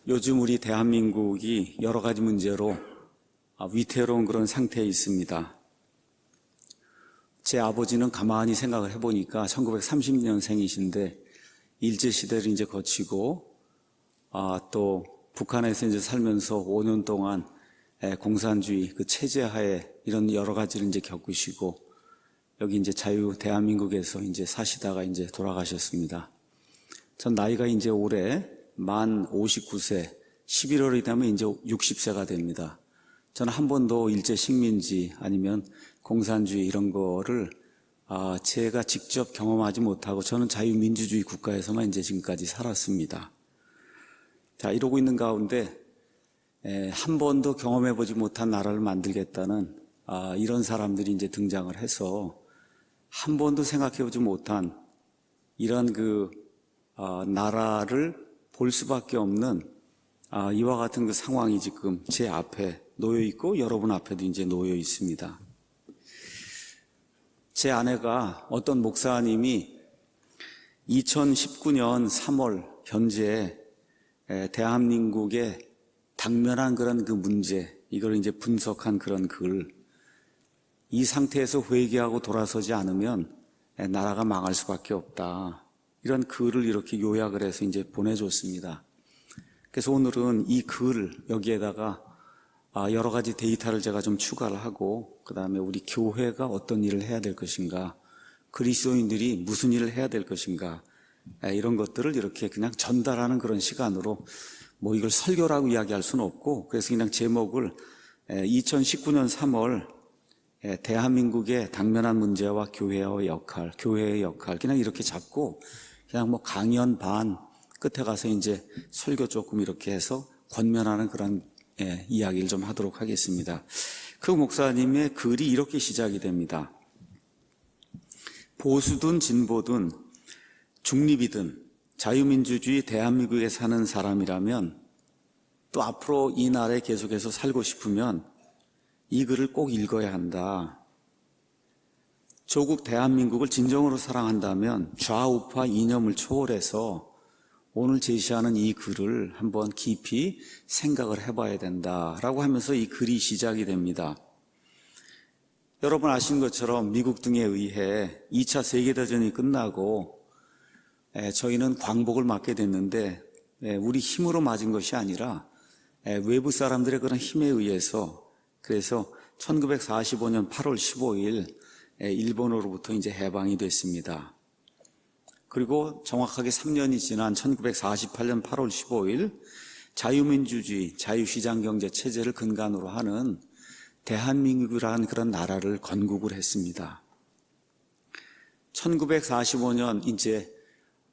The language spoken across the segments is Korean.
요즘 우리 대한민국이 여러 가지 문제로 위태로운 그런 상태에 있습니다. 제 아버지는 가만히 생각을 해보니까 1930년생이신데 일제시대를 이제 거치고 또 북한에서 이제 살면서 5년 동안 공산주의 그 체제하에 이런 여러 가지를 이제 겪으시고 여기 이제 자유 대한민국에서 이제 사시다가 이제 돌아가셨습니다. 전 나이가 이제 올해 만 59세, 11월이 되면 이제 60세가 됩니다. 저는 한 번도 일제 식민지 아니면 공산주의 이런 거를 제가 직접 경험하지 못하고 저는 자유민주주의 국가에서만 이제 지금까지 살았습니다. 자, 이러고 있는 가운데 한 번도 경험해보지 못한 나라를 만들겠다는 이런 사람들이 이제 등장을 해서 한 번도 생각해보지 못한 이런 나라를 볼 수밖에 없는 이와 같은 그 상황이 지금 제 앞에 놓여 있고 여러분 앞에도 이제 놓여 있습니다. 제 아내가 어떤 목사님이 2019년 3월 현재 대한민국의 당면한 그런 그 문제, 이걸 이제 분석한 그런 글, 이 상태에서 회개하고 돌아서지 않으면 나라가 망할 수밖에 없다. 이런 글을 이렇게 요약을 해서 이제 보내줬습니다. 그래서 오늘은 이 글 여기에다가 여러 가지 데이터를 제가 좀 추가를 하고 그 다음에 우리 교회가 어떤 일을 해야 될 것인가, 그리스도인들이 무슨 일을 해야 될 것인가, 이런 것들을 이렇게 그냥 전달하는 그런 시간으로 뭐 이걸 설교라고 이야기할 수는 없고 그래서 그냥 제목을 2019년 3월 대한민국의 당면한 문제와 교회의 역할 그냥 이렇게 잡고 그냥 뭐 강연 반 끝에 가서 이제 설교 조금 이렇게 해서 권면하는 그런 이야기를 좀 하도록 하겠습니다. 그 목사님의 글이 이렇게 시작이 됩니다. 보수든 진보든 중립이든 자유민주주의 대한민국에 사는 사람이라면 또 앞으로 이 나라에 계속해서 살고 싶으면 이 글을 꼭 읽어야 한다. 조국 대한민국을 진정으로 사랑한다면 좌우파 이념을 초월해서 오늘 제시하는 이 글을 한번 깊이 생각을 해봐야 된다라고 하면서 이 글이 시작이 됩니다. 여러분 아시는 것처럼 미국 등에 의해 2차 세계대전이 끝나고 저희는 광복을 맞게 됐는데 우리 힘으로 맞은 것이 아니라 외부 사람들의 그런 힘에 의해서, 그래서 1945년 8월 15일 일본으로부터 이제 해방이 됐습니다. 그리고 정확하게 3년이 지난 1948년 8월 15일 자유민주주의, 자유시장경제 체제를 근간으로 하는 대한민국이라는 그런 나라를 건국을 했습니다. 1945년 이제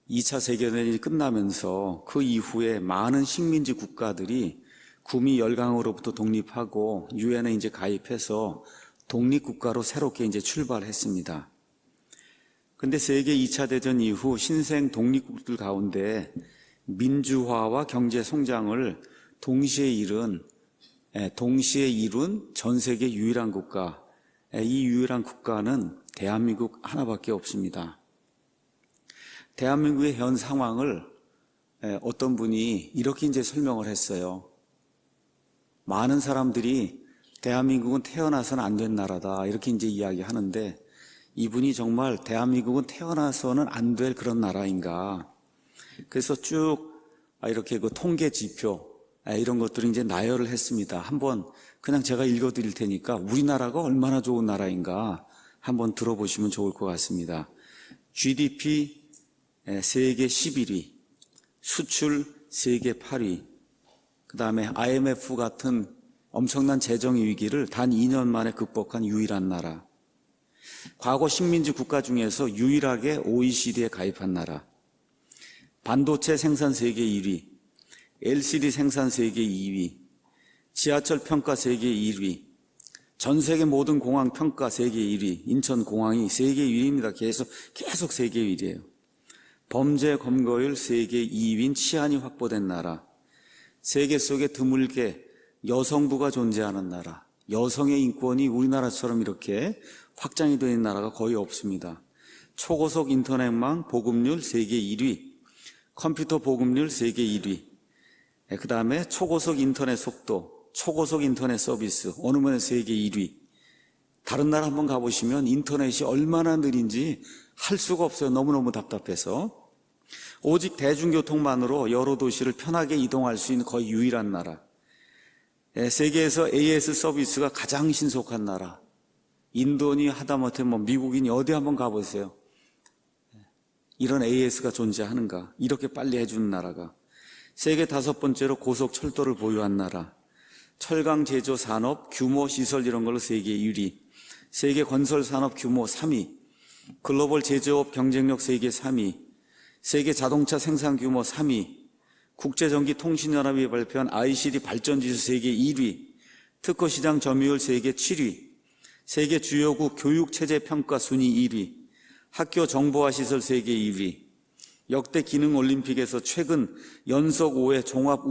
2차 세계대전이 끝나면서 그 이후에 많은 식민지 국가들이 구미 열강으로부터 독립하고 유엔에 이제 가입해서 독립국가로 새롭게 이제 출발했습니다. 근데 세계 2차 대전 이후 신생 독립국들 가운데 민주화와 경제 성장을 동시에 이룬 전 세계 유일한 국가, 이 유일한 국가는 대한민국 하나밖에 없습니다. 대한민국의 현 상황을 어떤 분이 이렇게 이제 설명을 했어요. 많은 사람들이 대한민국은 태어나서는 안 된 나라다 이렇게 이제 이야기하는데 이분이 정말 대한민국은 태어나서는 안 될 그런 나라인가. 그래서 쭉 이렇게 그 통계 지표 이런 것들을 이제 나열을 했습니다. 한번 그냥 제가 읽어드릴 테니까 우리나라가 얼마나 좋은 나라인가 한번 들어보시면 좋을 것 같습니다. GDP 세계 11위, 수출 세계 8위, 그 다음에 IMF 같은 엄청난 재정 위기를 단 2년 만에 극복한 유일한 나라, 과거 식민지 국가 중에서 유일하게 OECD에 가입한 나라, 반도체 생산 세계 1위, LCD 생산 세계 2위, 지하철 평가 세계 1위, 전 세계 모든 공항 평가 세계 1위, 인천공항이 세계 1위입니다. 계속 세계 1위예요. 범죄 검거율 세계 2위인 치안이 확보된 나라, 세계 속에 드물게 여성부가 존재하는 나라, 여성의 인권이 우리나라처럼 이렇게 확장이 되는 나라가 거의 없습니다. 초고속 인터넷망 보급률 세계 1위, 컴퓨터 보급률 세계 1위, 그 다음에 초고속 인터넷 속도, 초고속 인터넷 서비스, 어느 면에 세계 1위. 다른 나라 한번 가보시면 인터넷이 얼마나 느린지 할 수가 없어요. 너무너무 답답해서. 오직 대중교통만으로 여러 도시를 편하게 이동할 수 있는 거의 유일한 나라. 세계에서 AS 서비스가 가장 신속한 나라. 인도니 하다못해 미국이니 어디 한번 가보세요. 이런 AS가 존재하는가? 이렇게 빨리 해주는 나라가. 세계 5번째로 고속철도를 보유한 나라. 철강 제조 산업, 규모, 시설 이런 걸로 세계 1위. 세계 건설 산업 규모 3위. 글로벌 제조업 경쟁력 세계 3위. 세계 자동차 생산 규모 3위. 국제전기통신연합이 발표한 ICT 발전지수 세계 1위. 특허시장 점유율 세계 7위. 세계 주요국 교육체제 평가 순위 1위. 학교 정보화 시설 세계 2위. 역대 기능 올림픽에서 최근 연속 5회 종합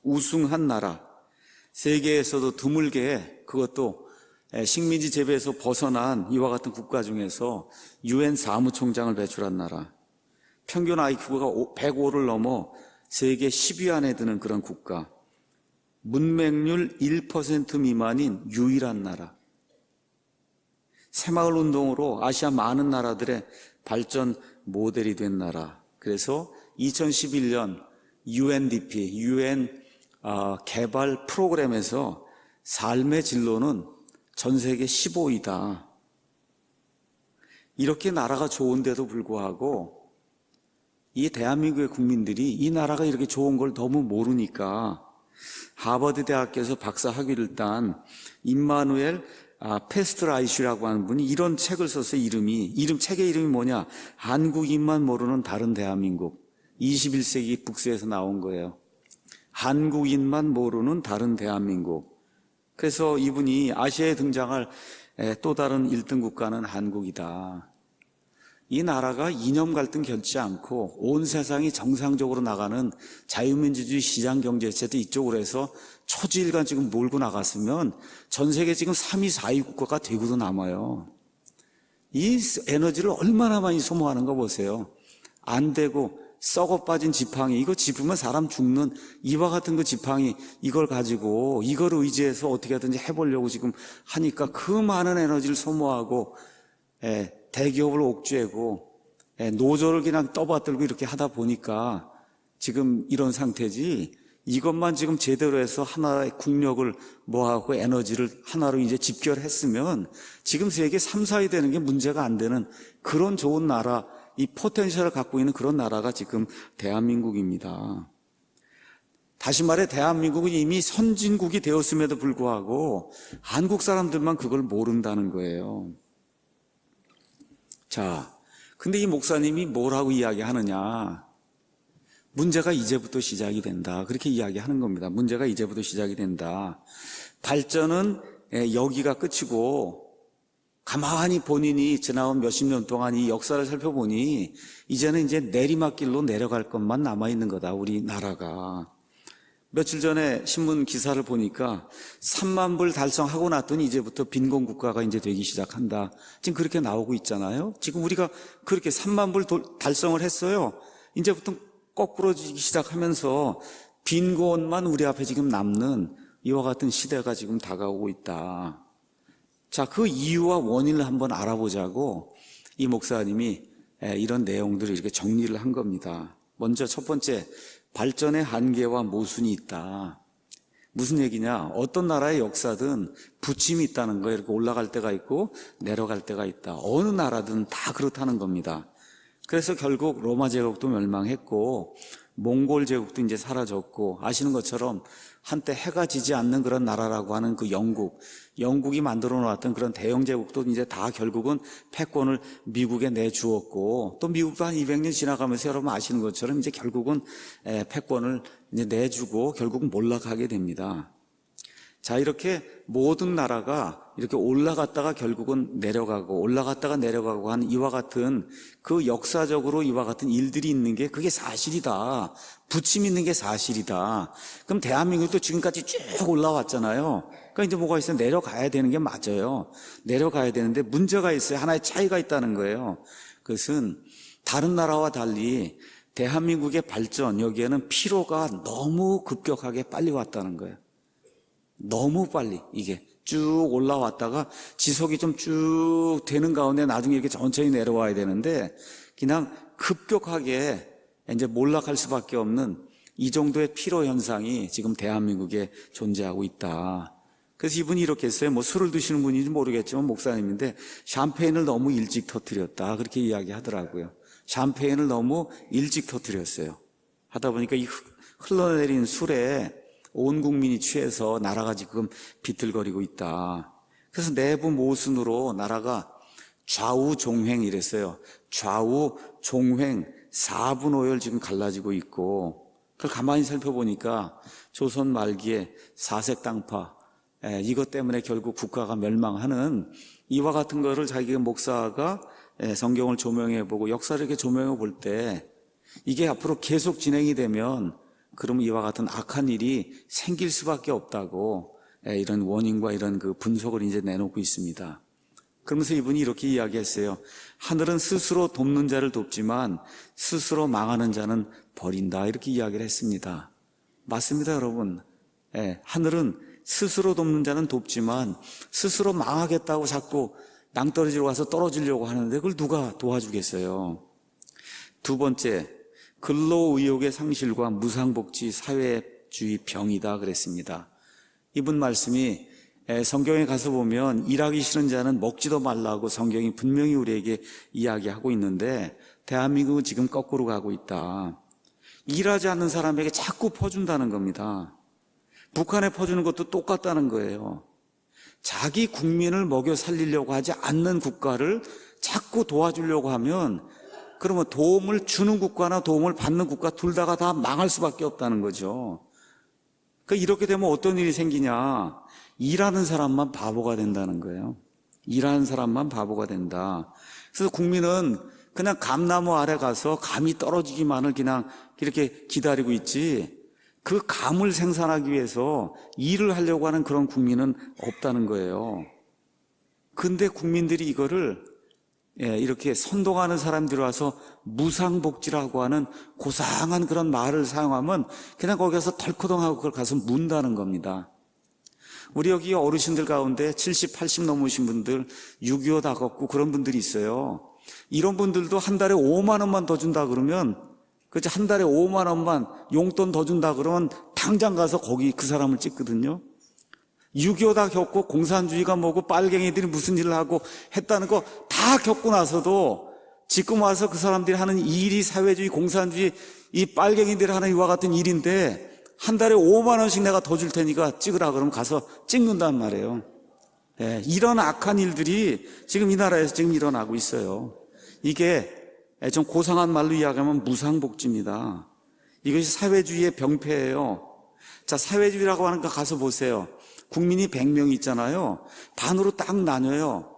우승한 나라. 세계에서도 드물게 그것도 식민지 재배에서 벗어난 이와 같은 국가 중에서 UN 사무총장을 배출한 나라. 평균 IQ가 105를 넘어 세계 10위 안에 드는 그런 국가. 문맹률 1% 미만인 유일한 나라. 새마을 운동으로 아시아 많은 나라들의 발전 모델이 된 나라. 그래서 2011년 UNDP, UN 개발 프로그램에서 삶의 진로는 전 세계 15위다. 이렇게 나라가 좋은데도 불구하고 이 대한민국의 국민들이 이 나라가 이렇게 좋은 걸 너무 모르니까 하버드 대학교에서 박사 학위를 딴 임마누엘 페스트라이슈라고 하는 분이 이런 책을 썼어요. 책의 이름이 뭐냐? 한국인만 모르는 다른 대한민국. 21세기 북스에서 나온 거예요. 한국인만 모르는 다른 대한민국. 그래서 이분이 아시아에 등장할 또 다른 1등 국가는 한국이다. 이 나라가 이념 갈등 겪지 않고 온 세상이 정상적으로 나가는 자유민주주의 시장경제체도 이쪽으로 해서 초지일간 지금 몰고 나갔으면 전 세계 지금 3위, 4위 국가가 되고도 남아요. 이 에너지를 얼마나 많이 소모하는 거 보세요. 안 되고 썩어 빠진 지팡이, 이거 짚으면 사람 죽는 이와 같은 그 지팡이, 이걸 가지고 이걸 의지해서 어떻게 하든지 해보려고 지금 하니까 그 많은 에너지를 소모하고 대기업을 옥죄고 노조를 그냥 떠받들고 이렇게 하다 보니까 지금 이런 상태지, 이것만 지금 제대로 해서 하나의 국력을 모아갖고 에너지를 하나로 이제 집결했으면 지금 세계 3, 4위 되는 게 문제가 안 되는 그런 좋은 나라, 이 포텐셜을 갖고 있는 그런 나라가 지금 대한민국입니다. 다시 말해 대한민국은 이미 선진국이 되었음에도 불구하고 한국 사람들만 그걸 모른다는 거예요. 자, 근데 이 목사님이 뭐라고 이야기하느냐? 문제가 이제부터 시작이 된다. 그렇게 이야기하는 겁니다. 문제가 이제부터 시작이 된다. 발전은 여기가 끝이고 가만히 본인이 지나온 몇십 년 동안 이 역사를 살펴보니 이제는 이제 내리막길로 내려갈 것만 남아있는 거다, 우리나라가. 며칠 전에 신문 기사를 보니까 3만 불 달성하고 났더니 이제부터 빈곤 국가가 이제 되기 시작한다. 지금 그렇게 나오고 있잖아요. 지금 우리가 그렇게 3만 불 달성을 했어요. 이제부터 거꾸로지기 시작하면서 빈곤만 우리 앞에 지금 남는 이와 같은 시대가 지금 다가오고 있다. 자, 그 이유와 원인을 한번 알아보자고 이 목사님이 이런 내용들을 이렇게 정리를 한 겁니다. 먼저 첫 번째, 발전의 한계와 모순이 있다. 무슨 얘기냐? 어떤 나라의 역사든 부침이 있다는 거예요. 이렇게 올라갈 때가 있고 내려갈 때가 있다. 어느 나라든 다 그렇다는 겁니다. 그래서 결국 로마 제국도 멸망했고 몽골 제국도 이제 사라졌고, 아시는 것처럼 한때 해가 지지 않는 그런 나라라고 하는 그 영국이 만들어 놓았던 그런 대영 제국도 이제 다 결국은 패권을 미국에 내주었고, 또 미국도 한 200년 지나가면서 여러분 아시는 것처럼 이제 결국은 패권을 이제 내주고 결국은 몰락하게 됩니다. 자, 이렇게 모든 나라가 이렇게 올라갔다가 결국은 내려가고 올라갔다가 내려가고 하는 이와 같은 그 역사적으로 이와 같은 일들이 있는 게 그게 사실이다. 부침이 있는 게 사실이다. 그럼 대한민국도 지금까지 쭉 올라왔잖아요. 그러니까 이제 뭐가 있어요? 내려가야 되는 게 맞아요. 내려가야 되는데 문제가 있어요. 하나의 차이가 있다는 거예요. 그것은 다른 나라와 달리 대한민국의 발전, 여기에는 피로가 너무 급격하게 빨리 왔다는 거예요. 너무 빨리 이게 쭉 올라왔다가 지속이 좀 쭉 되는 가운데 나중에 이렇게 천천히 내려와야 되는데 그냥 급격하게 이제 몰락할 수밖에 없는 이 정도의 피로 현상이 지금 대한민국에 존재하고 있다. 그래서 이분이 이렇게 했어요. 뭐 술을 드시는 분인지 모르겠지만 목사님인데 샴페인을 너무 일찍 터뜨렸다. 그렇게 이야기하더라고요. 샴페인을 너무 일찍 터뜨렸어요. 하다 보니까 이 흘러내린 술에 온 국민이 취해서 나라가 지금 비틀거리고 있다. 그래서 내부 모순으로 나라가 좌우 종횡 이랬어요. 좌우 종횡 4분 5열 지금 갈라지고 있고, 그걸 가만히 살펴보니까 조선 말기에 사색당파, 이것 때문에 결국 국가가 멸망하는 이와 같은 거를 자기 목사가 성경을 조명해보고 역사를 이렇게 조명해볼 때 이게 앞으로 계속 진행이 되면 그러면 이와 같은 악한 일이 생길 수밖에 없다고 이런 원인과 이런 그 분석을 이제 내놓고 있습니다. 그러면서 이분이 이렇게 이야기했어요. 하늘은 스스로 돕는 자를 돕지만 스스로 망하는 자는 버린다. 이렇게 이야기를 했습니다. 맞습니다, 여러분. 하늘은 스스로 돕는 자는 돕지만 스스로 망하겠다고 자꾸 낭떠러지로 가서 떨어지려고 하는데 그걸 누가 도와주겠어요? 두 번째, 근로의욕의 상실과 무상복지 사회주의 병이다 그랬습니다. 이분 말씀이 성경에 가서 보면 일하기 싫은 자는 먹지도 말라고 성경이 분명히 우리에게 이야기하고 있는데 대한민국은 지금 거꾸로 가고 있다. 일하지 않는 사람에게 자꾸 퍼준다는 겁니다. 북한에 퍼주는 것도 똑같다는 거예요. 자기 국민을 먹여 살리려고 하지 않는 국가를 자꾸 도와주려고 하면 그러면 도움을 주는 국가나 도움을 받는 국가 둘 다가 다 망할 수밖에 없다는 거죠. 그러니까 이렇게 되면 어떤 일이 생기냐? 일하는 사람만 바보가 된다는 거예요. 일하는 사람만 바보가 된다. 그래서 국민은 그냥 감나무 아래 가서 감이 떨어지기만을 그냥 이렇게 기다리고 있지 그 감을 생산하기 위해서 일을 하려고 하는 그런 국민은 없다는 거예요. 근데 국민들이 이거를 이렇게 선동하는 사람들이 와서 무상복지라고 하는 고상한 그런 말을 사용하면 그냥 거기 가서 덜커덩하고 그걸 가서 문다는 겁니다. 우리 여기 어르신들 가운데 70, 80 넘으신 분들 6.25 다 걷고 그런 분들이 있어요. 이런 분들도 한 달에 5만 원만 더 준다 그러면 그렇지 한 달에 5만 원만 용돈 더 준다 그러면 당장 가서 거기 그 사람을 찍거든요. 6.25 다 겪고 공산주의가 뭐고 빨갱이들이 무슨 일을 하고 했다는 거 다 겪고 나서도 지금 와서 그 사람들이 하는 일이 사회주의, 공산주의, 이 빨갱이들이 하는 이와 같은 일인데 한 달에 5만 원씩 내가 더 줄 테니까 찍으라 그러면 가서 찍는단 말이에요. 이런 악한 일들이 지금 이 나라에서 지금 일어나고 있어요. 이게 좀 고상한 말로 이야기하면 무상복지입니다. 이것이 사회주의의 병폐예요. 자, 사회주의라고 하는 거 가서 보세요. 국민이 100명 있잖아요. 반으로 딱 나뉘어요.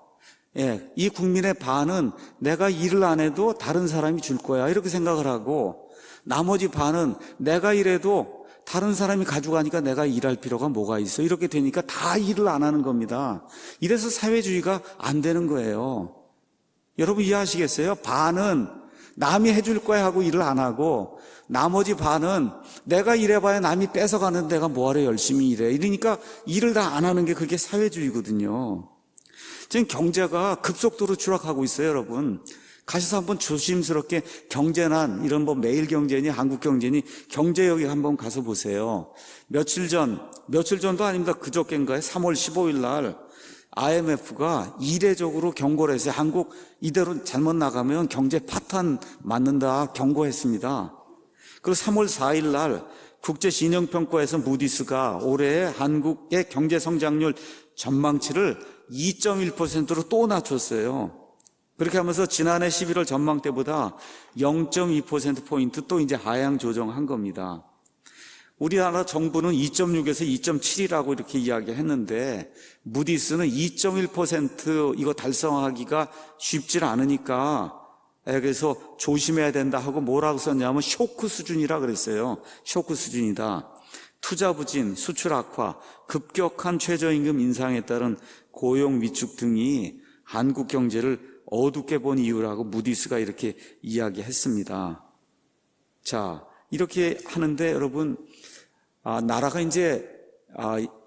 이 국민의 반은 내가 일을 안 해도 다른 사람이 줄 거야 이렇게 생각을 하고 나머지 반은 내가 일해도 다른 사람이 가져가니까 내가 일할 필요가 뭐가 있어 이렇게 되니까 다 일을 안 하는 겁니다. 이래서 사회주의가 안 되는 거예요. 여러분 이해하시겠어요? 반은 남이 해줄 거야 하고 일을 안 하고 나머지 반은 내가 일해봐야 남이 뺏어가는데 내가 뭐하러 열심히 일해 이러니까 일을 다 안 하는 게 그게 사회주의거든요. 지금 경제가 급속도로 추락하고 있어요, 여러분. 가셔서 한번 조심스럽게 경제난 이런 뭐 매일경제니 한국경제니 경제역에 한번 가서 보세요. 며칠 전도 아닙니다. 그저께인가요? 3월 15일 날 IMF가 이례적으로 경고를 했어요. 한국 이대로 잘못 나가면 경제 파탄 맞는다 경고했습니다. 그리고 3월 4일 날 국제신용평가에서 무디스가 올해 한국의 경제성장률 전망치를 2.1%로 또 낮췄어요. 그렇게 하면서 지난해 11월 전망 때보다 0.2%포인트 또 이제 하향 조정한 겁니다. 우리나라 정부는 2.6에서 2.7이라고 이렇게 이야기했는데 무디스는 2.1% 이거 달성하기가 쉽지 않으니까 그래서 조심해야 된다 하고 뭐라고 썼냐면 쇼크 수준이라 그랬어요. 쇼크 수준이다. 투자 부진, 수출 악화, 급격한 최저임금 인상에 따른 고용 위축 등이 한국 경제를 어둡게 본 이유라고 무디스가 이렇게 이야기했습니다. 자, 이렇게 하는데 여러분, 나라가 이제,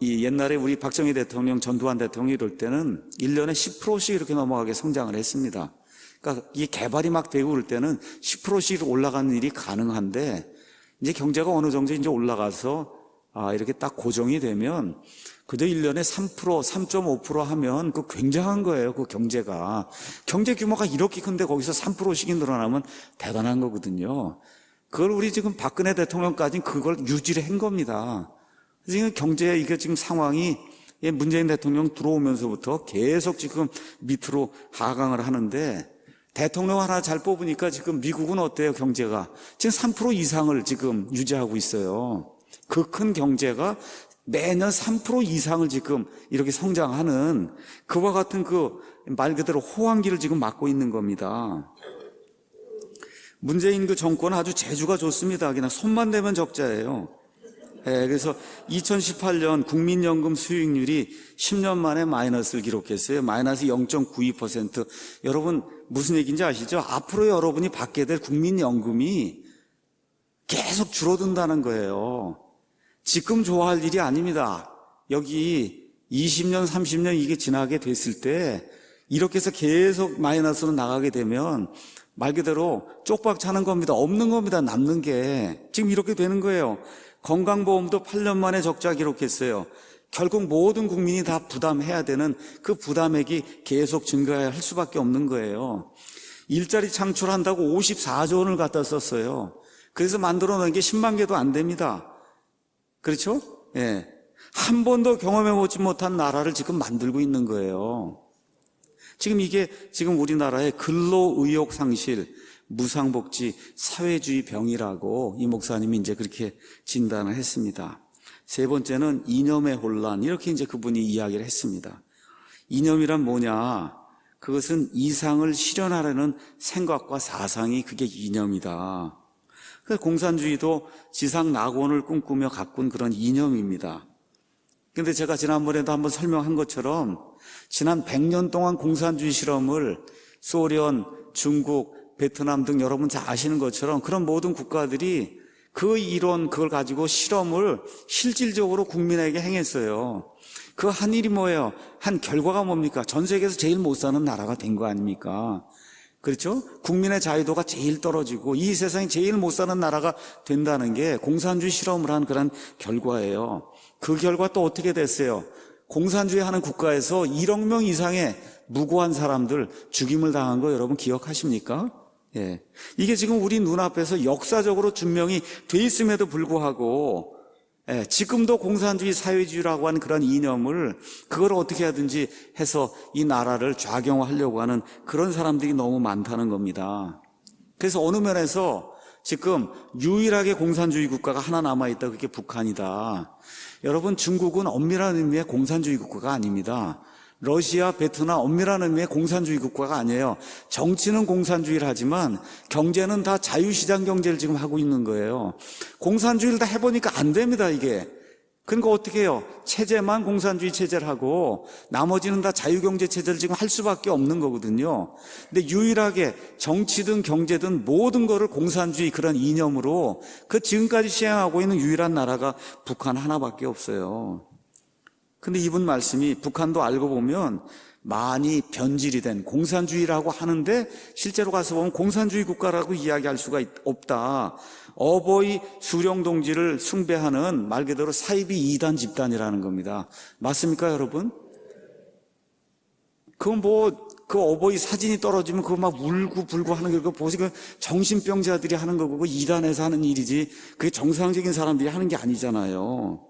이 옛날에 우리 박정희 대통령, 전두환 대통령 이럴 때는 1년에 10%씩 이렇게 넘어가게 성장을 했습니다. 그러니까 이 개발이 막 되고 그럴 때는 10%씩 올라가는 일이 가능한데, 이제 경제가 어느 정도 이제 올라가서, 이렇게 딱 고정이 되면, 그저 1년에 3%, 3.5% 하면 그 굉장한 거예요, 그 경제가. 경제 규모가 이렇게 큰데 거기서 3%씩 늘어나면 대단한 거거든요. 그걸 우리 지금 박근혜 대통령까지는 그걸 유지를 한 겁니다. 지금 경제 이게 지금 상황이 문재인 대통령 들어오면서부터 계속 지금 밑으로 하강을 하는데 대통령 하나 잘 뽑으니까 지금 미국은 어때요, 경제가? 지금 3% 이상을 지금 유지하고 있어요. 그 큰 경제가 매년 3% 이상을 지금 이렇게 성장하는 그와 같은 그 말 그대로 호황기를 지금 맞고 있는 겁니다. 문재인 그 정권은 아주 재주가 좋습니다. 그냥 손만 대면 적자예요. 그래서 2018년 국민연금 수익률이 10년 만에 마이너스를 기록했어요. 마이너스 0.92%. 여러분 무슨 얘기인지 아시죠? 앞으로 여러분이 받게 될 국민연금이 계속 줄어든다는 거예요. 지금 좋아할 일이 아닙니다. 여기 20년, 30년 이게 지나게 됐을 때 이렇게 해서 계속 마이너스로 나가게 되면 말 그대로 쪽박 차는 겁니다. 없는 겁니다. 남는 게. 지금 이렇게 되는 거예요. 건강보험도 8년 만에 적자 기록했어요. 결국 모든 국민이 다 부담해야 되는 그 부담액이 계속 증가할 수밖에 없는 거예요. 일자리 창출한다고 54조 원을 갖다 썼어요. 그래서 만들어낸 게 10만 개도 안 됩니다. 그렇죠? 예. 한 번도 경험해보지 못한 나라를 지금 만들고 있는 거예요. 지금 이게 지금 우리나라의 근로의욕 상실, 무상복지, 사회주의 병이라고 이 목사님이 이제 그렇게 진단을 했습니다. 세 번째는 이념의 혼란, 이렇게 이제 그분이 이야기를 했습니다. 이념이란 뭐냐? 그것은 이상을 실현하려는 생각과 사상이 그게 이념이다. 그래서 공산주의도 지상 낙원을 꿈꾸며 가꾼 그런 이념입니다. 그런데 제가 지난번에도 한번 설명한 것처럼 지난 100년 동안 공산주의 실험을 소련, 중국, 베트남 등 여러분 잘 아시는 것처럼 그런 모든 국가들이 그 이론, 그걸 가지고 실험을 실질적으로 국민에게 행했어요. 그 한 일이 뭐예요? 한 결과가 뭡니까? 전 세계에서 제일 못 사는 나라가 된 거 아닙니까? 그렇죠? 국민의 자유도가 제일 떨어지고 이 세상에 제일 못 사는 나라가 된다는 게 공산주의 실험을 한 그런 결과예요. 그 결과 또 어떻게 됐어요? 공산주의 하는 국가에서 1억 명 이상의 무고한 사람들 죽임을 당한 거 여러분 기억하십니까? 예. 이게 지금 우리 눈앞에서 역사적으로 증명이 돼 있음에도 불구하고 지금도 공산주의 사회주의라고 하는 그런 이념을 그걸 어떻게 하든지 해서 이 나라를 좌경화하려고 하는 그런 사람들이 너무 많다는 겁니다. 그래서 어느 면에서 지금 유일하게 공산주의 국가가 하나 남아있다, 그게 북한이다. 여러분, 중국은 엄밀한 의미의 공산주의 국가가 아닙니다. 러시아, 베트남 엄밀한 의미의 공산주의 국가가 아니에요. 정치는 공산주의를 하지만 경제는 다 자유시장 경제를 지금 하고 있는 거예요. 공산주의를 다 해보니까 안 됩니다, 이게. 그러니까 어떻게 해요? 체제만 공산주의 체제를 하고 나머지는 다 자유경제 체제를 지금 할 수밖에 없는 거거든요. 근데 유일하게 정치든 경제든 모든 거를 공산주의 그런 이념으로 그 지금까지 시행하고 있는 유일한 나라가 북한 하나밖에 없어요. 근데 이분 말씀이 북한도 알고 보면 많이 변질이 된 공산주의라고 하는데 실제로 가서 보면 공산주의 국가라고 이야기할 수가 없다. 어버이 수령동지를 숭배하는 말 그대로 사이비 이단 집단이라는 겁니다. 맞습니까, 여러분? 그 어버이 사진이 떨어지면 그거 막 울고 불고 하는 거, 그거 보시고 정신병자들이 하는 거고, 그 이단에서 하는 일이지, 그게 정상적인 사람들이 하는 게 아니잖아요.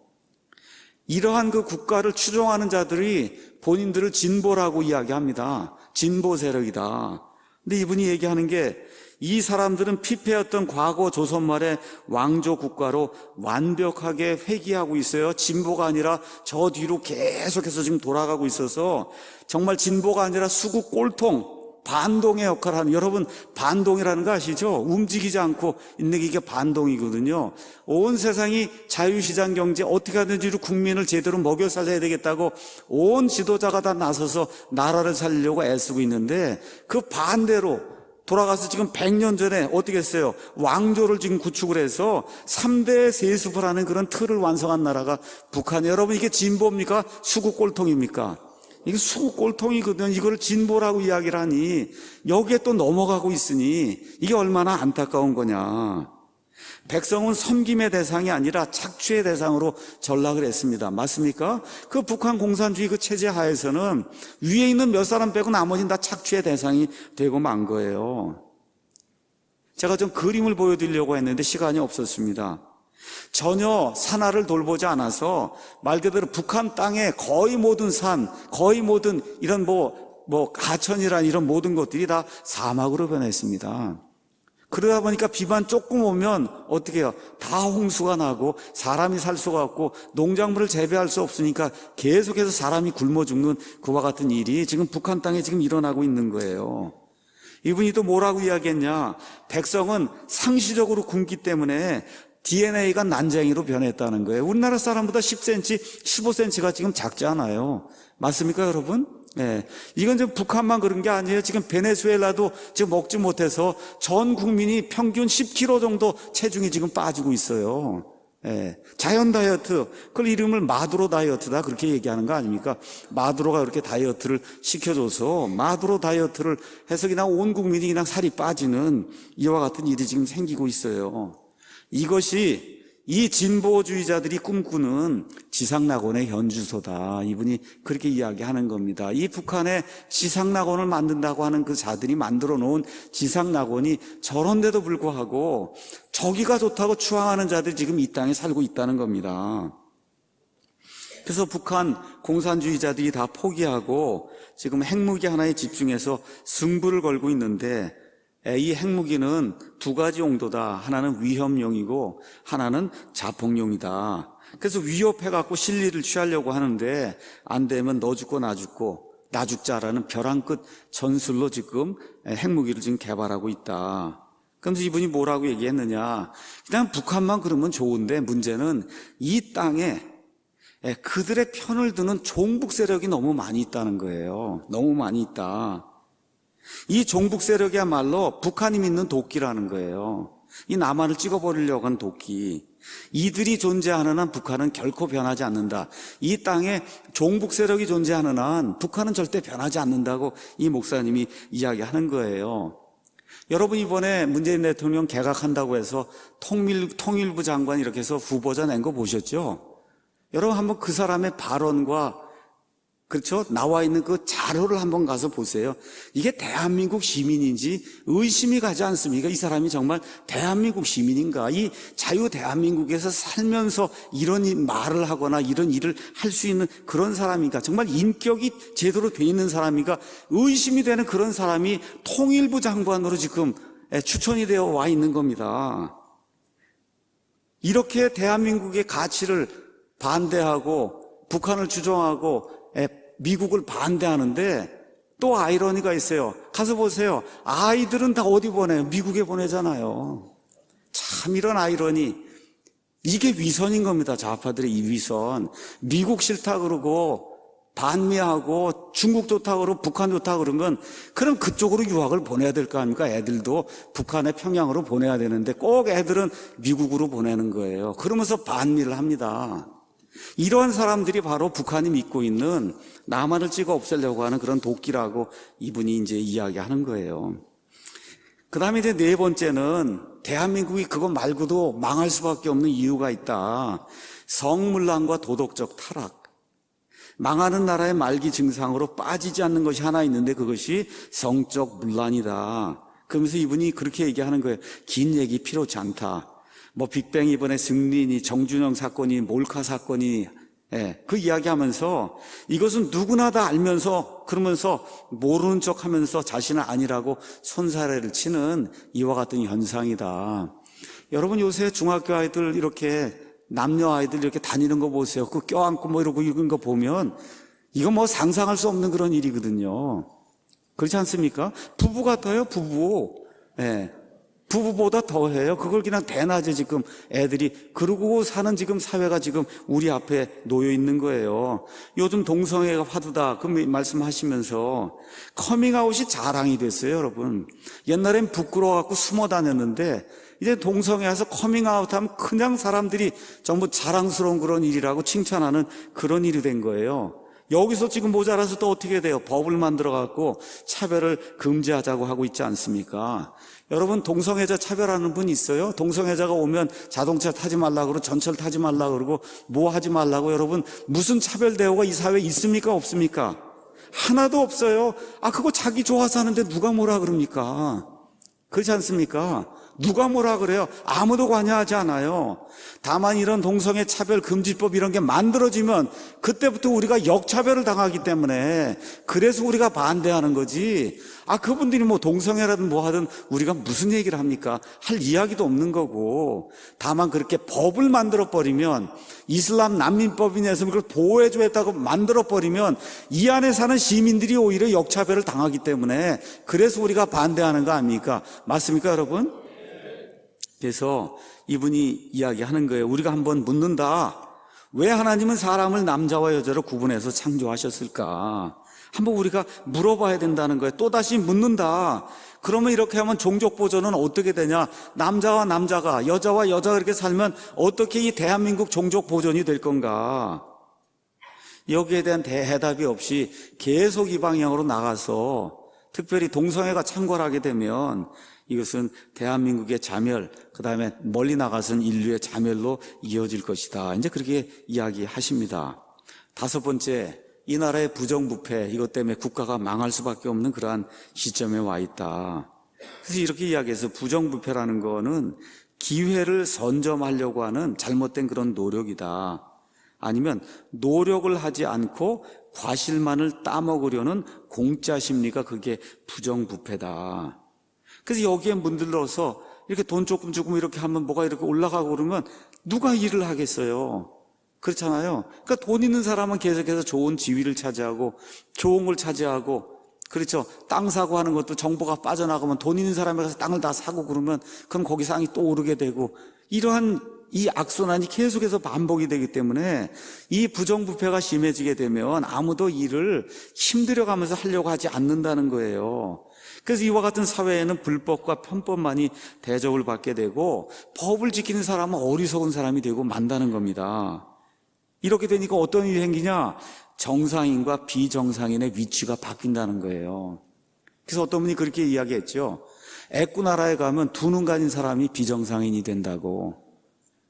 이러한 그 국가를 추종하는 자들이 본인들을 진보라고 이야기합니다. 진보 세력이다. 근데 이분이 얘기하는 게 이 사람들은 피폐했던 과거 조선 말의 왕조 국가로 완벽하게 회귀하고 있어요. 진보가 아니라 저 뒤로 계속해서 지금 돌아가고 있어서 정말 진보가 아니라 수구 꼴통, 반동의 역할을 하는, 여러분 반동이라는 거 아시죠? 움직이지 않고 있는 게 이게 반동이거든요. 온 세상이 자유시장 경제 어떻게 하든지 국민을 제대로 먹여 살려야 되겠다고 온 지도자가 다 나서서 나라를 살리려고 애쓰고 있는데 그 반대로 돌아가서 지금 100년 전에 어떻게 했어요? 왕조를 지금 구축을 해서 3대 세습을 하는 그런 틀을 완성한 나라가 북한이에요. 여러분, 이게 진보입니까? 수구 꼴통입니까? 이게 수구 꼴통이거든. 이걸 진보라고 이야기를 하니 여기에 또 넘어가고 있으니 이게 얼마나 안타까운 거냐. 백성은 섬김의 대상이 아니라 착취의 대상으로 전락을 했습니다. 맞습니까? 그 북한 공산주의 그 체제 하에서는 위에 있는 몇 사람 빼고 나머지는 다 착취의 대상이 되고 만 거예요. 제가 좀 그림을 보여드리려고 했는데 시간이 없었습니다. 전혀 산하를 돌보지 않아서 말 그대로 북한 땅의 거의 모든 산, 거의 모든 이런 가천이란 이런 모든 것들이 다 사막으로 변했습니다. 그러다 보니까 비만 조금 오면 어떻게 해요? 다 홍수가 나고 사람이 살 수가 없고 농작물을 재배할 수 없으니까 계속해서 사람이 굶어 죽는 그와 같은 일이 지금 북한 땅에 지금 일어나고 있는 거예요. 이분이 또 뭐라고 이야기했냐? 백성은 상시적으로 굶기 때문에 DNA가 난쟁이로 변했다는 거예요. 우리나라 사람보다 10cm, 15cm가 지금 작지 않아요. 맞습니까, 여러분? 네. 이건 지금 북한만 그런 게 아니에요. 지금 베네수엘라도 지금 먹지 못해서 전 국민이 평균 10kg 정도 체중이 지금 빠지고 있어요. 네. 자연 다이어트, 그걸 이름을 마두로 다이어트다 그렇게 얘기하는 거 아닙니까? 마두로가 그렇게 다이어트를 시켜줘서 마두로 다이어트를 해서 그냥 온 국민이 그냥 살이 빠지는 이와 같은 일이 지금 생기고 있어요. 이것이 이 진보주의자들이 꿈꾸는 지상낙원의 현주소다. 이분이 그렇게 이야기하는 겁니다. 이 북한의 지상낙원을 만든다고 하는 그 자들이 만들어 놓은 지상낙원이 저런데도 불구하고 저기가 좋다고 추앙하는 자들이 지금 이 땅에 살고 있다는 겁니다. 그래서 북한 공산주의자들이 다 포기하고 지금 핵무기 하나에 집중해서 승부를 걸고 있는데 이 핵무기는 두 가지 용도다. 하나는 위협용이고 하나는 자폭용이다. 그래서 위협해갖고 실리를 취하려고 하는데 안 되면 너 죽고 나 죽고 나 죽자라는 벼랑 끝 전술로 지금 핵무기를 지금 개발하고 있다. 그러면서 이분이 뭐라고 얘기했느냐. 그냥 북한만 그러면 좋은데 문제는 이 땅에 그들의 편을 드는 종북 세력이 너무 많이 있다는 거예요. 너무 많이 있다. 이 종북 세력이야말로 북한이 믿는 도끼라는 거예요. 이 남한을 찍어버리려고 하는 도끼. 이들이 존재하는 한 북한은 결코 변하지 않는다. 이 땅에 종북 세력이 존재하는 한 북한은 절대 변하지 않는다고 이 목사님이 이야기하는 거예요. 여러분, 이번에 문재인 대통령 개각한다고 해서 통일부 장관 이렇게 해서 후보자 낸 거 보셨죠? 여러분 한번 그 사람의 발언과 그렇죠? 나와 있는 그 자료를 한번 가서 보세요. 이게 대한민국 시민인지 의심이 가지 않습니까? 이 사람이 정말 대한민국 시민인가? 이 자유 대한민국에서 살면서 이런 말을 하거나 이런 일을 할 수 있는 그런 사람인가? 정말 인격이 제대로 돼 있는 사람인가? 의심이 되는 그런 사람이 통일부 장관으로 지금 추천이 되어 와 있는 겁니다. 이렇게 대한민국의 가치를 반대하고 북한을 주장하고 미국을 반대하는데 또 아이러니가 있어요. 가서 보세요. 아이들은 다 어디 보내요? 미국에 보내잖아요. 참 이런 아이러니. 이게 위선인 겁니다. 좌파들의 이 위선. 미국 싫다 그러고 반미하고 중국 좋다 그러고 북한 좋다 그런 건 그럼 그쪽으로 유학을 보내야 될 거 아닙니까? 애들도 북한의 평양으로 보내야 되는데 꼭 애들은 미국으로 보내는 거예요. 그러면서 반미를 합니다. 이러한 사람들이 바로 북한이 믿고 있는 남한을 찍어 없애려고 하는 그런 도끼라고 이분이 이제 이야기하는 거예요. 그 다음에 이제 네 번째는 대한민국이 그것 말고도 망할 수밖에 없는 이유가 있다. 성문란과 도덕적 타락. 망하는 나라의 말기 증상으로 빠지지 않는 것이 하나 있는데 그것이 성적 문란이다. 그러면서 이분이 그렇게 얘기하는 거예요. 긴 얘기 필요치 않다. 빅뱅 이번에 승린이 정준영 사건이 몰카 사건이 그 이야기하면서 이것은 누구나 다 알면서 그러면서 모르는 척하면서 자신은 아니라고 손사래를 치는 이와 같은 현상이다. 여러분 요새 중학교 아이들 이렇게 남녀 아이들 이렇게 다니는 거 보세요. 그 껴안고 이러고 이런 거 보면 이거 상상할 수 없는 그런 일이거든요. 그렇지 않습니까? 부부 같아요, 부부. 부부보다 더해요. 그걸 그냥 대낮에 지금 애들이 그러고 사는 지금 사회가 지금 우리 앞에 놓여 있는 거예요. 요즘 동성애가 화두다 그 말씀하시면서 커밍아웃이 자랑이 됐어요, 여러분. 옛날엔 부끄러워갖고 숨어 다녔는데 이제 동성애 와서 커밍아웃하면 그냥 사람들이 전부 자랑스러운 그런 일이라고 칭찬하는 그런 일이 된 거예요. 여기서 지금 모자라서 또 어떻게 돼요? 법을 만들어갖고 차별을 금지하자고 하고 있지 않습니까? 여러분, 동성애자 차별하는 분 있어요? 동성애자가 오면 자동차 타지 말라고 그러고 전철 타지 말라고 그러고 뭐 하지 말라고. 여러분, 무슨 차별 대우가 이 사회에 있습니까? 없습니까? 하나도 없어요. 그거 자기 좋아서 하는데 누가 뭐라 그럽니까? 그렇지 않습니까? 누가 뭐라 그래요? 아무도 관여하지 않아요. 다만 이런 동성애 차별 금지법 이런 게 만들어지면 그때부터 우리가 역차별을 당하기 때문에 그래서 우리가 반대하는 거지. 그분들이 뭐 동성애라든 뭐 하든 우리가 무슨 얘기를 합니까? 할 이야기도 없는 거고. 다만 그렇게 법을 만들어버리면 이슬람 난민법이냐해서 그걸 보호해주겠다고 만들어버리면 이 안에 사는 시민들이 오히려 역차별을 당하기 때문에 그래서 우리가 반대하는 거 아닙니까? 맞습니까, 여러분? 그래서 이분이 이야기하는 거예요. 우리가 한번 묻는다. 왜 하나님은 사람을 남자와 여자로 구분해서 창조하셨을까? 한번 우리가 물어봐야 된다는 거예요. 또다시 묻는다. 그러면 이렇게 하면 종족 보존은 어떻게 되냐? 남자와 남자가, 여자와 여자가 이렇게 살면 어떻게 이 대한민국 종족 보존이 될 건가? 여기에 대한 대해답이 없이 계속 이 방향으로 나가서 특별히 동성애가 창궐하게 되면 이것은 대한민국의 자멸, 그 다음에 멀리 나가서는 인류의 자멸로 이어질 것이다. 이제 그렇게 이야기하십니다. 다섯 번째, 이 나라의 부정부패, 이것 때문에 국가가 망할 수밖에 없는 그러한 시점에 와 있다. 그래서 이렇게 이야기해서 부정부패라는 거는 기회를 선점하려고 하는 잘못된 그런 노력이다. 아니면 노력을 하지 않고 과실만을 따먹으려는 공짜 심리가 그게 부정부패다. 그래서 여기에 문들러서 이렇게 돈 조금 주고 이렇게 하면 뭐가 이렇게 올라가고 그러면 누가 일을 하겠어요? 그렇잖아요. 그러니까 돈 있는 사람은 계속해서 좋은 지위를 차지하고 좋은 걸 차지하고, 그렇죠. 땅 사고 하는 것도 정보가 빠져나가면 돈 있는 사람이 가서 땅을 다 사고 그러면 그럼 거기 상이 또 오르게 되고, 이러한 이 악순환이 계속해서 반복이 되기 때문에 이 부정부패가 심해지게 되면 아무도 일을 힘들어가면서 하려고 하지 않는다는 거예요. 그래서 이와 같은 사회에는 불법과 편법만이 대접을 받게 되고 법을 지키는 사람은 어리석은 사람이 되고 만다는 겁니다. 이렇게 되니까 어떤 일이 생기냐? 정상인과 비정상인의 위치가 바뀐다는 거예요. 그래서 어떤 분이 그렇게 이야기했죠. 애꾸 나라에 가면 두 눈 가진 사람이 비정상인이 된다고.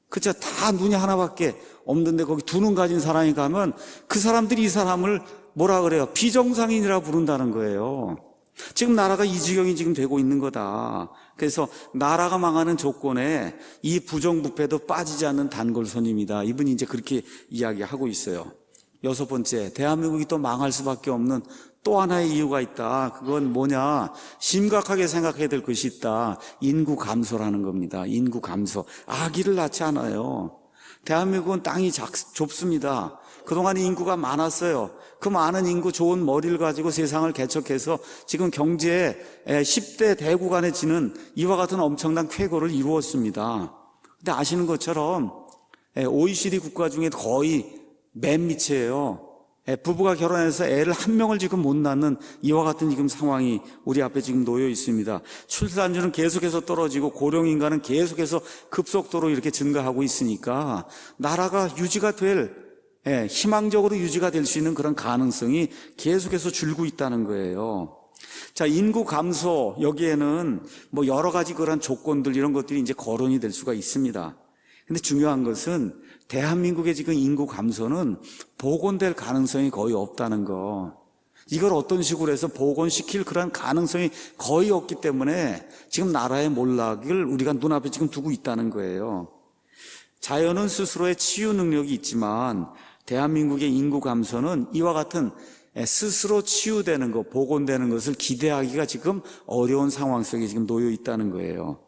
그쵸? 다 눈이 하나밖에 없는데 거기 두 눈 가진 사람이 가면 그 사람들이 이 사람을 뭐라 그래요? 비정상인이라 부른다는 거예요. 지금 나라가 이 지경이 지금 되고 있는 거다. 그래서 나라가 망하는 조건에 이 부정부패도 빠지지 않는 단골손입니다. 이분이 이제 그렇게 이야기하고 있어요. 여섯 번째, 대한민국이 또 망할 수밖에 없는 또 하나의 이유가 있다. 그건 뭐냐? 심각하게 생각해야 될 것이 있다. 인구 감소라는 겁니다. 인구 감소. 아기를 낳지 않아요. 대한민국은 땅이 좁습니다. 그동안 인구가 많았어요. 그 많은 인구, 좋은 머리를 가지고 세상을 개척해서 지금 경제에 10대 대국간에 지는 이와 같은 엄청난 쾌거를 이루었습니다. 근데 아시는 것처럼 OECD 국가 중에 거의 맨 밑이에요. 부부가 결혼해서 애를 한 명을 지금 못 낳는 이와 같은 지금 상황이 우리 앞에 지금 놓여 있습니다. 출산율은 계속해서 떨어지고 고령인가는 계속해서 급속도로 이렇게 증가하고 있으니까 나라가 유지가 될, 희망적으로 유지가 될 수 있는 그런 가능성이 계속해서 줄고 있다는 거예요. 자, 인구 감소, 여기에는 뭐 여러 가지 그런 조건들 이런 것들이 이제 거론이 될 수가 있습니다. 근데 중요한 것은 대한민국의 지금 인구 감소는 복원될 가능성이 거의 없다는 거. 이걸 어떤 식으로 해서 복원시킬 그런 가능성이 거의 없기 때문에 지금 나라의 몰락을 우리가 눈앞에 지금 두고 있다는 거예요. 자연은 스스로의 치유 능력이 있지만 대한민국의 인구 감소는 이와 같은 스스로 치유되는 것, 복원되는 것을 기대하기가 지금 어려운 상황 속에 지금 놓여 있다는 거예요.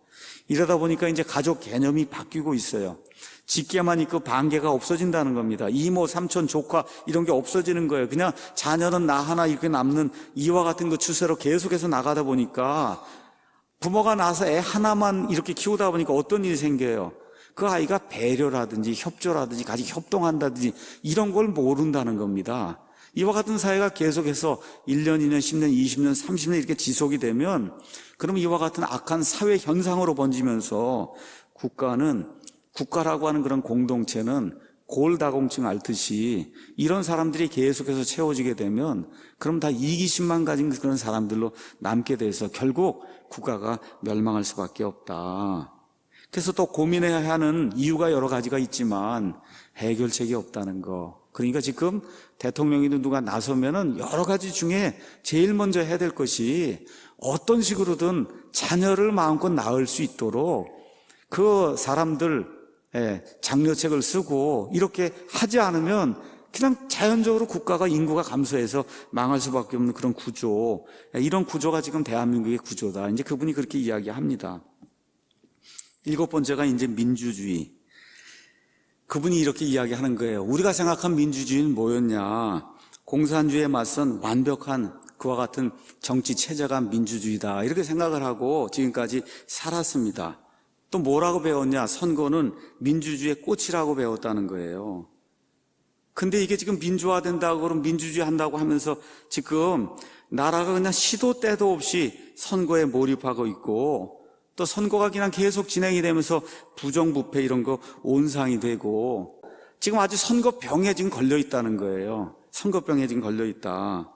이러다 보니까 이제 가족 개념이 바뀌고 있어요. 직계만 있고 반계가 없어진다는 겁니다. 이모, 삼촌, 조카 이런 게 없어지는 거예요. 그냥 자녀는 나 하나 이렇게 남는 이와 같은 그 추세로 계속해서 나가다 보니까 부모가 낳아서 애 하나만 이렇게 키우다 보니까 어떤 일이 생겨요? 그 아이가 배려라든지 협조라든지 같이 협동한다든지 이런 걸 모른다는 겁니다. 이와 같은 사회가 계속해서 1년, 2년, 10년, 20년, 30년 이렇게 지속이 되면 그럼 이와 같은 악한 사회 현상으로 번지면서 국가라고 하는 그런 공동체는 골다공증 앓듯이 이런 사람들이 계속해서 채워지게 되면 그럼 다 이기심만 가진 그런 사람들로 남게 돼서 결국 국가가 멸망할 수밖에 없다. 그래서 또 고민해야 하는 이유가 여러 가지가 있지만 해결책이 없다는 거. 그러니까 지금 대통령이든 누가 나서면은 여러 가지 중에 제일 먼저 해야 될 것이 어떤 식으로든 자녀를 마음껏 낳을 수 있도록 그 사람들 장려책을 쓰고 이렇게 하지 않으면 그냥 자연적으로 국가가 인구가 감소해서 망할 수밖에 없는 그런 구조, 이런 구조가 지금 대한민국의 구조다. 이제 그분이 그렇게 이야기합니다. 7번째가 이제 민주주의. 그분이 이렇게 이야기하는 거예요. 우리가 생각한 민주주의는 뭐였냐? 공산주의에 맞선 완벽한 그와 같은 정치 체제가 민주주의다. 이렇게 생각을 하고 지금까지 살았습니다. 또 뭐라고 배웠냐? 선거는 민주주의의 꽃이라고 배웠다는 거예요. 근데 이게 지금 민주화된다고 그러면 민주주의 한다고 하면서 지금 나라가 그냥 시도 때도 없이 선거에 몰입하고 있고 또 선거가 그냥 계속 진행이 되면서 부정부패 이런 거 온상이 되고 지금 아주 선거병에 지금 걸려 있다는 거예요. 선거병에 지금 걸려 있다.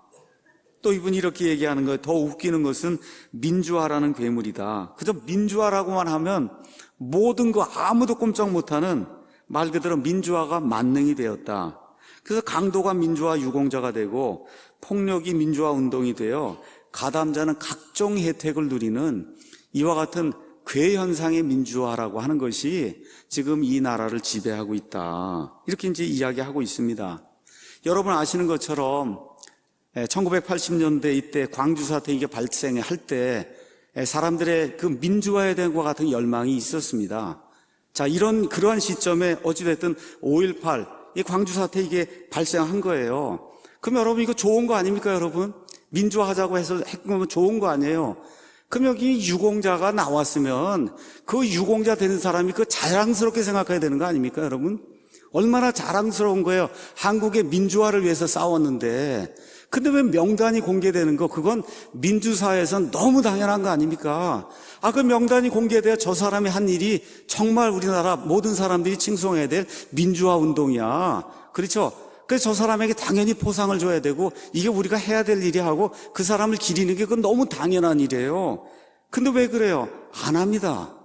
또 이분이 이렇게 얘기하는 거예요. 더 웃기는 것은 민주화라는 괴물이다. 그저 민주화라고만 하면 모든 거 아무도 꼼짝 못하는 말 그대로 민주화가 만능이 되었다. 그래서 강도가 민주화 유공자가 되고 폭력이 민주화 운동이 되어 가담자는 각종 혜택을 누리는 이와 같은 괴현상의 민주화라고 하는 것이 지금 이 나라를 지배하고 있다. 이렇게 이제 이야기하고 있습니다. 여러분 아시는 것처럼 1980년대 이때 광주 사태 이게 발생할 때 사람들의 그 민주화에 대한 것 같은 열망이 있었습니다. 자, 그러한 시점에 어찌됐든 5.18 이 광주 사태 이게 발생한 거예요. 그럼 여러분 이거 좋은 거 아닙니까, 여러분? 민주화하자고 해서 했으면 좋은 거 아니에요? 그럼 여기 유공자가 나왔으면 그 유공자 되는 사람이 그 자랑스럽게 생각해야 되는 거 아닙니까, 여러분? 얼마나 자랑스러운 거예요. 한국의 민주화를 위해서 싸웠는데. 근데 왜 명단이 공개되는 거? 그건 민주사회에선 너무 당연한 거 아닙니까? 그 명단이 공개돼야 저 사람이 한 일이 정말 우리나라 모든 사람들이 칭송해야 될 민주화 운동이야. 그렇죠? 그래서 저 사람에게 당연히 포상을 줘야 되고 이게 우리가 해야 될 일이 하고 그 사람을 기리는 게 그건 너무 당연한 일이에요. 근데 왜 그래요? 안 합니다.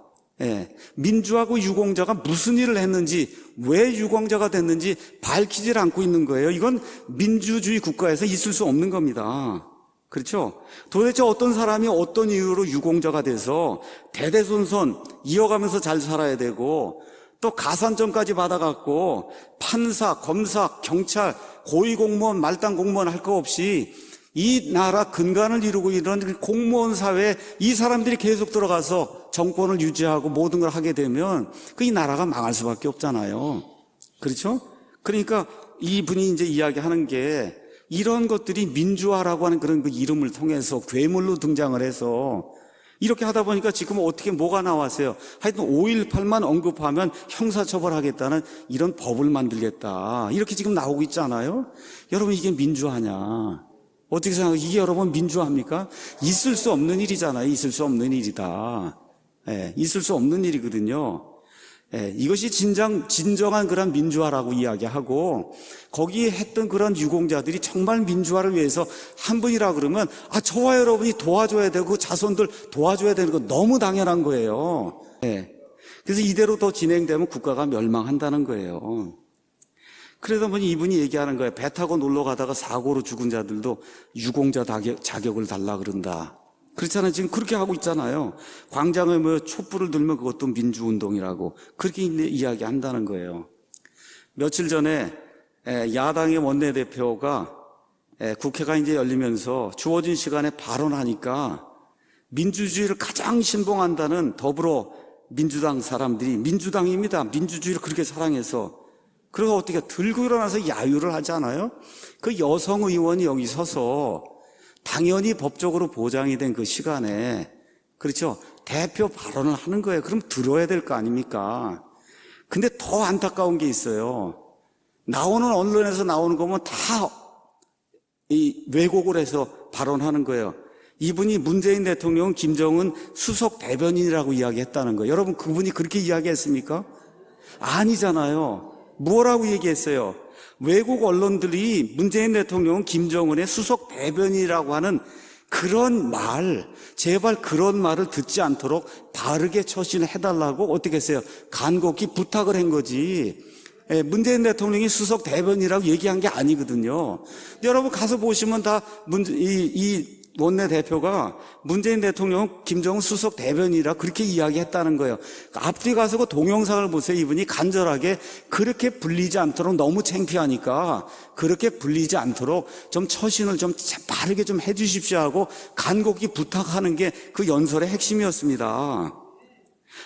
민주하고 유공자가 무슨 일을 했는지 왜 유공자가 됐는지 밝히질 않고 있는 거예요. 이건 민주주의 국가에서 있을 수 없는 겁니다. 그렇죠? 도대체 어떤 사람이 어떤 이유로 유공자가 돼서 대대손손 이어가면서 잘 살아야 되고 또 가산점까지 받아갖고 판사, 검사, 경찰, 고위공무원, 말단 공무원 할 거 없이 이 나라 근간을 이루고 이런 공무원 사회에 이 사람들이 계속 들어가서 정권을 유지하고 모든 걸 하게 되면 이 나라가 망할 수밖에 없잖아요. 그렇죠? 그러니까 이분이 이제 이야기하는 게 이런 것들이 민주화라고 하는 그런 그 이름을 통해서 괴물로 등장을 해서 이렇게 하다 보니까 지금 어떻게 뭐가 나왔어요? 하여튼 5.18만 언급하면 형사처벌하겠다는 이런 법을 만들겠다. 이렇게 지금 나오고 있잖아요. 여러분 이게 민주화냐? 어떻게 생각해요? 이게 여러분 민주화입니까? 있을 수 없는 일이잖아요. 있을 수 없는 일이다. 있을 수 없는 일이거든요. 이것이 진정한 그런 민주화라고 이야기하고 거기에 했던 그런 유공자들이 정말 민주화를 위해서 한 분이라 그러면 저와 여러분이 도와줘야 되고 자손들 도와줘야 되는 거 너무 당연한 거예요. 그래서 이대로 더 진행되면 국가가 멸망한다는 거예요. 그러다 보니 이분이 얘기하는 거예요. 배 타고 놀러 가다가 사고로 죽은 자들도 유공자 자격을 달라 그런다. 그렇잖아요. 지금 그렇게 하고 있잖아요. 광장에 촛불을 들면 그것도 민주운동이라고 그렇게 이야기한다는 거예요. 며칠 전에 야당의 원내대표가 국회가 이제 열리면서 주어진 시간에 발언하니까 민주주의를 가장 신봉한다는 더불어민주당 사람들이 민주당입니다. 민주주의를 그렇게 사랑해서 그래서 어떻게 들고 일어나서 야유를 하지 않아요? 그 여성 의원이 여기 서서 당연히 법적으로 보장이 된 그 시간에 그렇죠? 대표 발언을 하는 거예요. 그럼 들어야 될 거 아닙니까? 근데 더 안타까운 게 있어요. 나오는 언론에서 나오는 거면 다 이 왜곡을 해서 발언하는 거예요. 이분이 문재인 대통령은 김정은 수석 대변인이라고 이야기했다는 거예요. 여러분, 그분이 그렇게 이야기했습니까? 아니잖아요. 뭐라고 얘기했어요? 외국 언론들이 문재인 대통령은 김정은의 수석 대변인이라고 하는 그런 말, 제발 그런 말을 듣지 않도록 바르게 처신해달라고 어떻게 했어요? 간곡히 부탁을 한 거지. 문재인 대통령이 수석 대변인이라고 얘기한 게 아니거든요. 여러분 가서 보시면 다 이 원내대표가 문재인 대통령 김정은 수석 대변인이라 그렇게 이야기했다는 거예요. 앞뒤 가서 그 동영상을 보세요. 이분이 간절하게 그렇게 불리지 않도록, 너무 창피하니까 그렇게 불리지 않도록 좀 처신을 좀 바르게 좀 해주십시오 하고 간곡히 부탁하는 게 그 연설의 핵심이었습니다.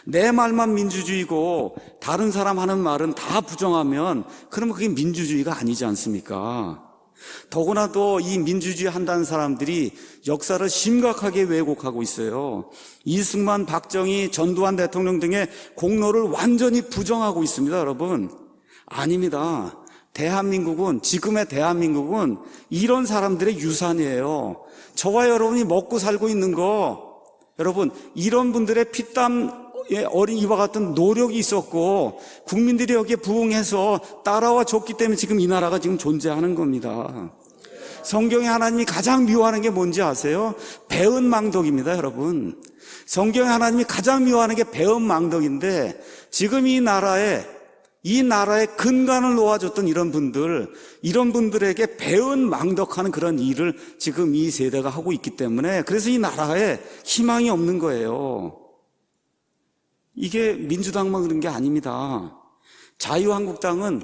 내 말만 민주주의고 다른 사람 하는 말은 다 부정하면 그러면 그게 민주주의가 아니지 않습니까? 더구나도 이 민주주의 한다는 사람들이 역사를 심각하게 왜곡하고 있어요. 이승만, 박정희, 전두환 대통령 등의 공로를 완전히 부정하고 있습니다, 여러분. 아닙니다. 대한민국은, 지금의 대한민국은 이런 사람들의 유산이에요. 저와 여러분이 먹고 살고 있는 거, 여러분, 이런 분들의 피땀 어린 이와 같은 노력이 있었고 국민들이 여기에 부응해서 따라와 줬기 때문에 지금 이 나라가 지금 존재하는 겁니다. 성경에 하나님이 가장 미워하는 게 뭔지 아세요? 배은망덕입니다, 여러분. 성경에 하나님이 가장 미워하는 게 배은망덕인데 지금 이 나라에 근간을 놓아줬던 이런 분들에게 배은망덕하는 그런 일을 지금 이 세대가 하고 있기 때문에 그래서 이 나라에 희망이 없는 거예요. 이게 민주당만 그런 게 아닙니다. 자유한국당은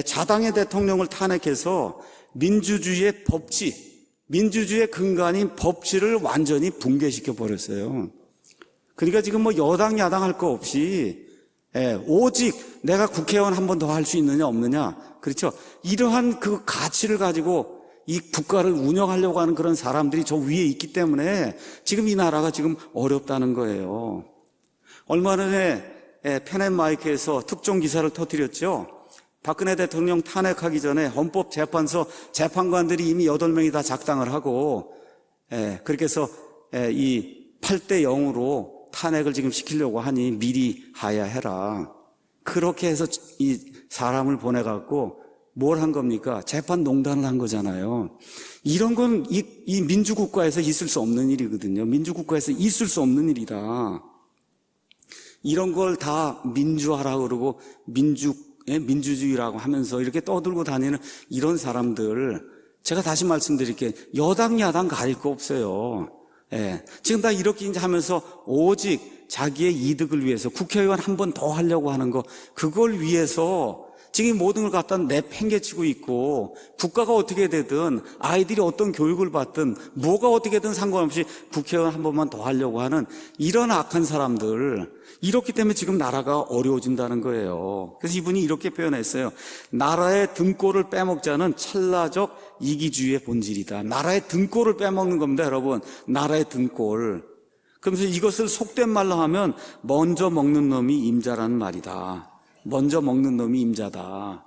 자당의 대통령을 탄핵해서 민주주의의 법치, 민주주의의 근간인 법치를 완전히 붕괴시켜 버렸어요. 그러니까 지금 뭐 여당 야당 할 거 없이 오직 내가 국회의원 한 번 더 할 수 있느냐 없느냐, 그렇죠? 이러한 그 가치를 가지고 이 국가를 운영하려고 하는 그런 사람들이 저 위에 있기 때문에 지금 이 나라가 지금 어렵다는 거예요. 얼마 전에 펜앤마이크에서 특종 기사를 터뜨렸죠. 박근혜 대통령 탄핵하기 전에 헌법재판소 재판관들이 이미 8명이 다 작당을 하고 그렇게 해서 이 8대 0으로 탄핵을 지금 시키려고 하니 미리 하야해라. 그렇게 해서 이 사람을 보내갖고 뭘 한 겁니까? 재판 농단을 한 거잖아요. 이런 건 이 민주국가에서 있을 수 없는 일이거든요. 민주국가에서 있을 수 없는 일이다. 이런 걸 다 민주화라고 그러고 민주주의라고 하면서 이렇게 떠들고 다니는 이런 사람들, 제가 다시 말씀드릴게요. 여당 야당 가릴 거 없어요. 지금 다 이렇게 이제 하면서 오직 자기의 이득을 위해서 국회의원 한 번 더 하려고 하는 거, 그걸 위해서 지금 이 모든 걸 갖다 내팽개치고 있고, 국가가 어떻게 되든 아이들이 어떤 교육을 받든 뭐가 어떻게든 상관없이 국회의원 한 번만 더 하려고 하는 이런 악한 사람들, 이렇기 때문에 지금 나라가 어려워진다는 거예요. 그래서 이분이 이렇게 표현했어요. 나라의 등골을 빼먹자는 찰나적 이기주의의 본질이다. 나라의 등골을 빼먹는 겁니다, 여러분. 나라의 등골. 그러면서 이것을 속된 말로 하면 먼저 먹는 놈이 임자라는 말이다. 먼저 먹는 놈이 임자다.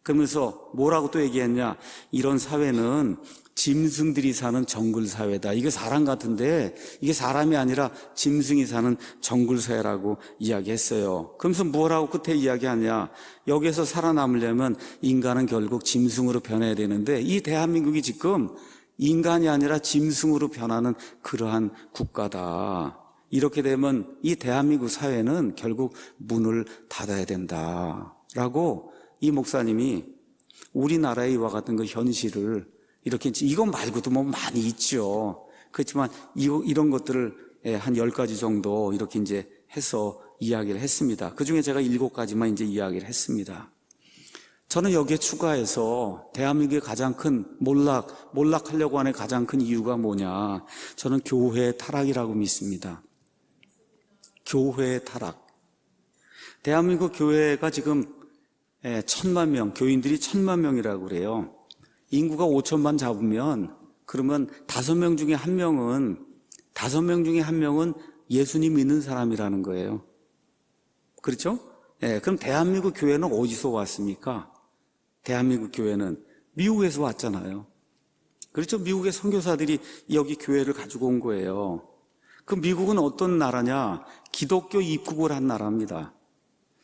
그러면서 뭐라고 또 얘기했냐? 이런 사회는 짐승들이 사는 정글 사회다. 이게 사람 같은데 이게 사람이 아니라 짐승이 사는 정글 사회라고 이야기했어요. 그러면서 뭐라고 끝에 이야기하냐? 여기에서 살아남으려면 인간은 결국 짐승으로 변해야 되는데 이 대한민국이 지금 인간이 아니라 짐승으로 변하는 그러한 국가다. 이렇게 되면 이 대한민국 사회는 결국 문을 닫아야 된다라고 이 목사님이 우리나라의 이와 같은 그 현실을 이렇게, 이거 말고도 뭐 많이 있죠. 그렇지만 이런 것들을 한 10가지 정도 이렇게 이제 해서 이야기를 했습니다. 그 중에 제가 7가지만 이제 이야기를 했습니다. 저는 여기에 추가해서 대한민국의 가장 큰 몰락하려고 하는 가장 큰 이유가 뭐냐? 저는 교회의 타락이라고 믿습니다. 교회의 타락. 대한민국 교회가 지금 1,000만 명, 교인들이 1,000만 명이라고 그래요. 인구가 5천만 잡으면 그러면 5명 중에 1명은 5명 중에 1명은 예수님 믿는 사람이라는 거예요. 그렇죠? 예, 그럼 대한민국 교회는 어디서 왔습니까? 대한민국 교회는 미국에서 왔잖아요. 그렇죠? 미국의 선교사들이 여기 교회를 가지고 온 거예요. 그 미국은 어떤 나라냐? 기독교 입국을 한 나라입니다.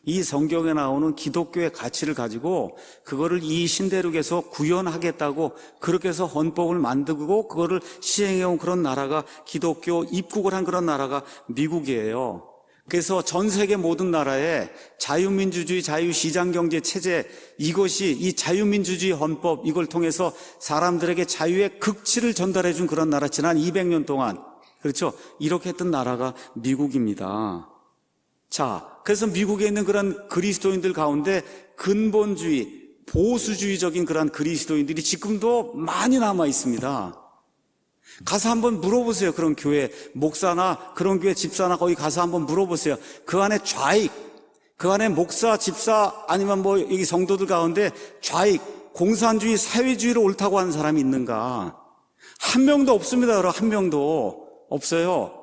이 성경에 나오는 기독교의 가치를 가지고 그거를 이 신대륙에서 구현하겠다고 그렇게 해서 헌법을 만들고 그거를 시행해온 그런 나라가 기독교 입국을 한 그런 나라가 미국이에요. 그래서 전 세계 모든 나라에 자유민주주의, 자유시장경제 체제, 이것이 이 자유민주주의 헌법, 이걸 통해서 사람들에게 자유의 극치를 전달해 준 그런 나라, 지난 200년 동안. 그렇죠? 이렇게 했던 나라가 미국입니다. 자, 그래서 미국에 있는 그런 그리스도인들 가운데 근본주의, 보수주의적인 그런 그리스도인들이 지금도 많이 남아 있습니다. 가서 한번 물어보세요. 그런 교회 목사나 그런 교회 집사나 거기 가서 한번 물어보세요. 그 안에 좌익, 그 안에 목사, 집사 아니면 뭐 여기 성도들 가운데 좌익, 공산주의, 사회주의로 옳다고 하는 사람이 있는가? 한 명도 없습니다. 여러분, 한 명도 없어요.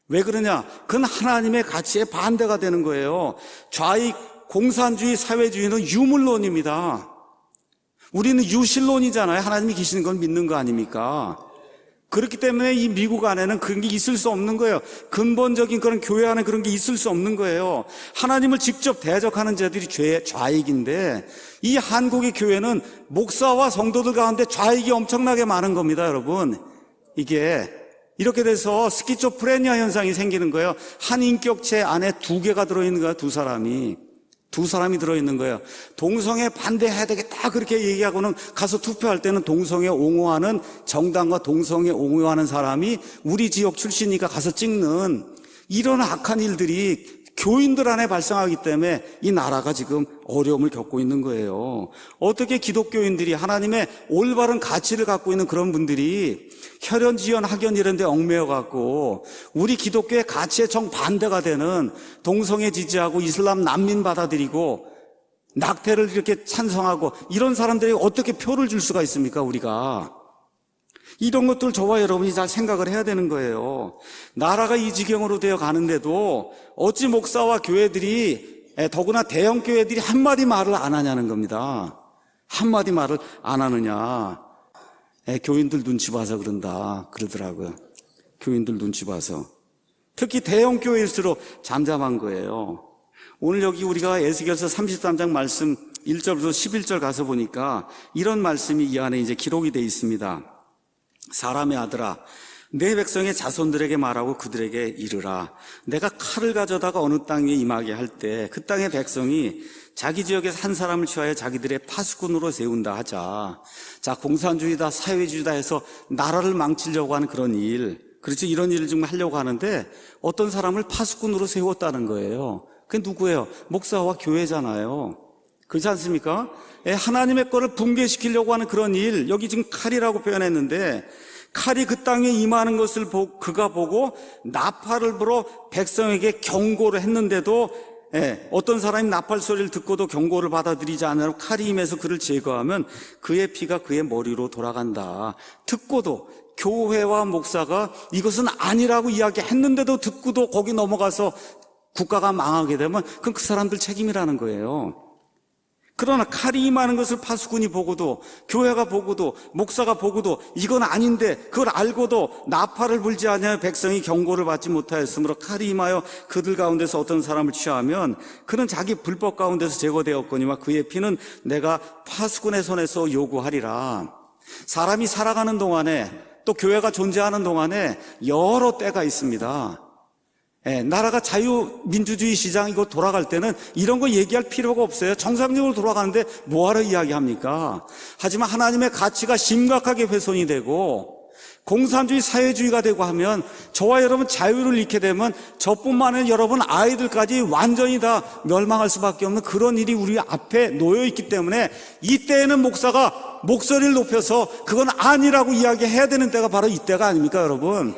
왜 그러냐? 그건 하나님의 가치에 반대가 되는 거예요. 좌익, 공산주의, 사회주의는 유물론입니다. 우리는 유실론이잖아요. 하나님이 계시는 걸 믿는 거 아닙니까? 그렇기 때문에 이 미국 안에는 그런 게 있을 수 없는 거예요. 근본적인 그런 교회 안에 그런 게 있을 수 없는 거예요. 하나님을 직접 대적하는 자들이 좌익인데 이 한국의 교회는 목사와 성도들 가운데 좌익이 엄청나게 많은 겁니다, 여러분. 이게 이렇게 돼서 스키조프레니아 현상이 생기는 거예요. 한 인격체 안에 2개가 들어있는 거예요. 두 사람이 들어있는 거예요. 동성애 반대해야 되겠다 그렇게 얘기하고는 가서 투표할 때는 동성애 옹호하는 정당과 동성애 옹호하는 사람이 우리 지역 출신이니까 가서 찍는 이런 악한 일들이 교인들 안에 발생하기 때문에 이 나라가 지금 어려움을 겪고 있는 거예요. 어떻게 기독교인들이 하나님의 올바른 가치를 갖고 있는 그런 분들이 혈연, 지연, 학연 이런 데 얽매여 갖고 우리 기독교의 가치에 정반대가 되는 동성애 지지하고 이슬람 난민 받아들이고 낙태를 이렇게 찬성하고 이런 사람들이 어떻게 표를 줄 수가 있습니까, 우리가? 이런 것들 저와 여러분이 잘 생각을 해야 되는 거예요. 나라가 이 지경으로 되어 가는데도 어찌 목사와 교회들이, 더구나 대형 교회들이 한마디 말을 안 하냐는 겁니다. 한마디 말을 안 하느냐. 교인들 눈치 봐서 그러더라고요. 교인들 눈치 봐서. 특히 대형 교회일수록 잠잠한 거예요. 오늘 여기 우리가 에스겔서 33장 말씀 1절부터 11절 가서 보니까 이런 말씀이 이 안에 이제 기록이 되어 있습니다. 사람의 아들아, 내 백성의 자손들에게 말하고 그들에게 이르라. 내가 칼을 가져다가 어느 땅에 임하게 할 때 그 땅의 백성이 자기 지역에서 한 사람을 취하여 자기들의 파수꾼으로 세운다 하자. 자, 공산주의다, 사회주의다 해서 나라를 망치려고 하는 그런 일, 그렇죠? 이런 일을 지금 하려고 하는데 어떤 사람을 파수꾼으로 세웠다는 거예요. 그게 누구예요? 목사와 교회잖아요. 그렇지 않습니까? 하나님의 거를 붕괴시키려고 하는 그런 일, 여기 지금 칼이라고 표현했는데 칼이 그 땅에 임하는 것을 그가 보고 나팔을 불어 백성에게 경고를 했는데도 어떤 사람이 나팔 소리를 듣고도 경고를 받아들이지 않으면 칼이 임해서 그를 제거하면 그의 피가 그의 머리로 돌아간다. 듣고도 교회와 목사가 이것은 아니라고 이야기했는데도 듣고도 거기 넘어가서 국가가 망하게 되면 그건 그 사람들 책임이라는 거예요. 그러나 칼이 임하는 것을 파수꾼이 보고도 교회가 보고도 목사가 보고도 이건 아닌데 그걸 알고도 나팔을 불지 않으며 백성이 경고를 받지 못하였으므로 칼이 임하여 그들 가운데서 어떤 사람을 취하면 그는 자기 불법 가운데서 제거되었거니와 그의 피는 내가 파수꾼의 손에서 요구하리라. 사람이 살아가는 동안에 또 교회가 존재하는 동안에 여러 때가 있습니다. 나라가 자유민주주의 시장이고 돌아갈 때는 이런 거 얘기할 필요가 없어요. 정상적으로 돌아가는데 뭐하러 이야기합니까? 하지만 하나님의 가치가 심각하게 훼손이 되고 공산주의, 사회주의가 되고 하면 저와 여러분 자유를 잃게 되면 저뿐만 아니라 여러분 아이들까지 완전히 다 멸망할 수밖에 없는 그런 일이 우리 앞에 놓여 있기 때문에 이때에는 목사가 목소리를 높여서 그건 아니라고 이야기해야 되는 때가 바로 이때가 아닙니까, 여러분?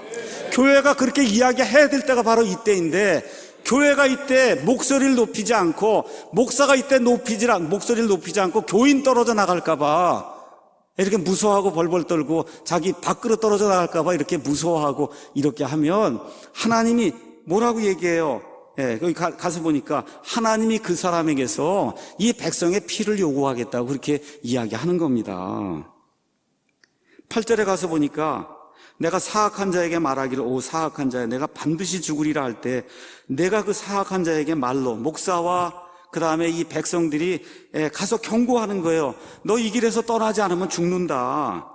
교회가 그렇게 이야기해야 될 때가 바로 이때인데 교회가 이때 목소리를 높이지 않고 목사가 이때 목소리를 높이지 않고 교인 떨어져 나갈까 봐 이렇게 무서워하고 벌벌 떨고 자기 밖으로 떨어져 나갈까봐 이렇게 무서워하고 이렇게 하면 하나님이 뭐라고 얘기해요? 예, 거기 가서 보니까 하나님이 그 사람에게서 이 백성의 피를 요구하겠다고 그렇게 이야기하는 겁니다. 8절에 가서 보니까 내가 사악한 자에게 말하기를 오 사악한 자야 내가 반드시 죽으리라 할 때 내가 그 사악한 자에게 말로 목사와 그 다음에 이 백성들이 가서 경고하는 거예요. 너 이 길에서 떠나지 않으면 죽는다.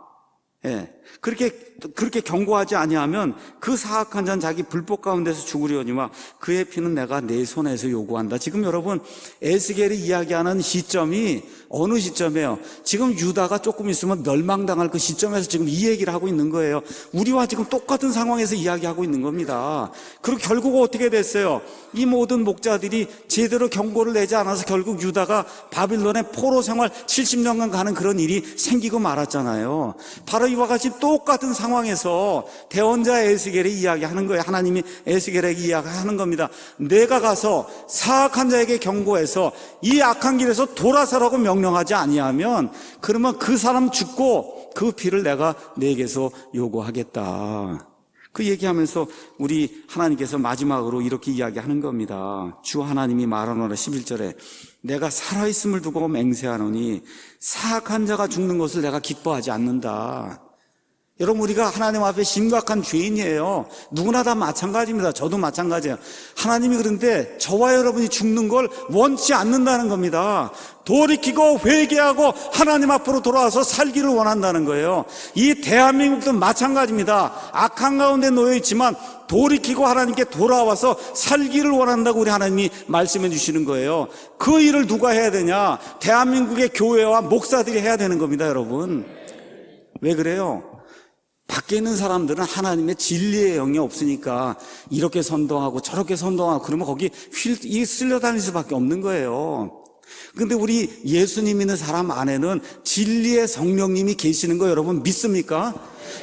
그렇게 경고하지 아니하면 그 사악한 자는 자기 불법 가운데서 죽으려니와 그의 피는 내가 내 손에서 요구한다. 지금 여러분 에스겔이 이야기하는 시점이 어느 시점이에요? 지금 유다가 조금 있으면 멸망당할 그 시점에서 지금 이 얘기를 하고 있는 거예요. 우리와 지금 똑같은 상황에서 이야기하고 있는 겁니다. 그리고 결국 어떻게 됐어요? 이 모든 목자들이 제대로 경고를 내지 않아서 결국 유다가 바빌론의 포로 생활 70년간 가는 그런 일이 생기고 말았잖아요. 바로 이와 같이 똑같은 상황에서 대언자 에스겔이 이야기하는 거예요. 하나님이 에스겔에게 이야기하는 겁니다. 내가 가서 사악한 자에게 경고해서 이 악한 길에서 돌아서라고 명령하지 아니하면 그러면 그 사람 죽고 그 피를 내가 내게서 요구하겠다. 그 얘기하면서 우리 하나님께서 마지막으로 이렇게 이야기하는 겁니다. 주 하나님이 말하노라 11절에 내가 살아있음을 두고 맹세하노니 사악한 자가 죽는 것을 내가 기뻐하지 않는다. 여러분 우리가 하나님 앞에 심각한 죄인이에요. 누구나 다 마찬가지입니다. 저도 마찬가지예요. 하나님이 그런데 저와 여러분이 죽는 걸 원치 않는다는 겁니다. 돌이키고 회개하고 하나님 앞으로 돌아와서 살기를 원한다는 거예요. 이 대한민국도 마찬가지입니다. 악한 가운데 놓여 있지만 돌이키고 하나님께 돌아와서 살기를 원한다고 우리 하나님이 말씀해 주시는 거예요. 그 일을 누가 해야 되냐? 대한민국의 교회와 목사들이 해야 되는 겁니다, 여러분. 왜 그래요? 밖에 있는 사람들은 하나님의 진리의 영이 없으니까 이렇게 선동하고 저렇게 선동하고 그러면 거기 쓸려다닐 수밖에 없는 거예요. 그런데 우리 예수님 믿는 사람 안에는 진리의 성령님이 계시는 거 여러분 믿습니까?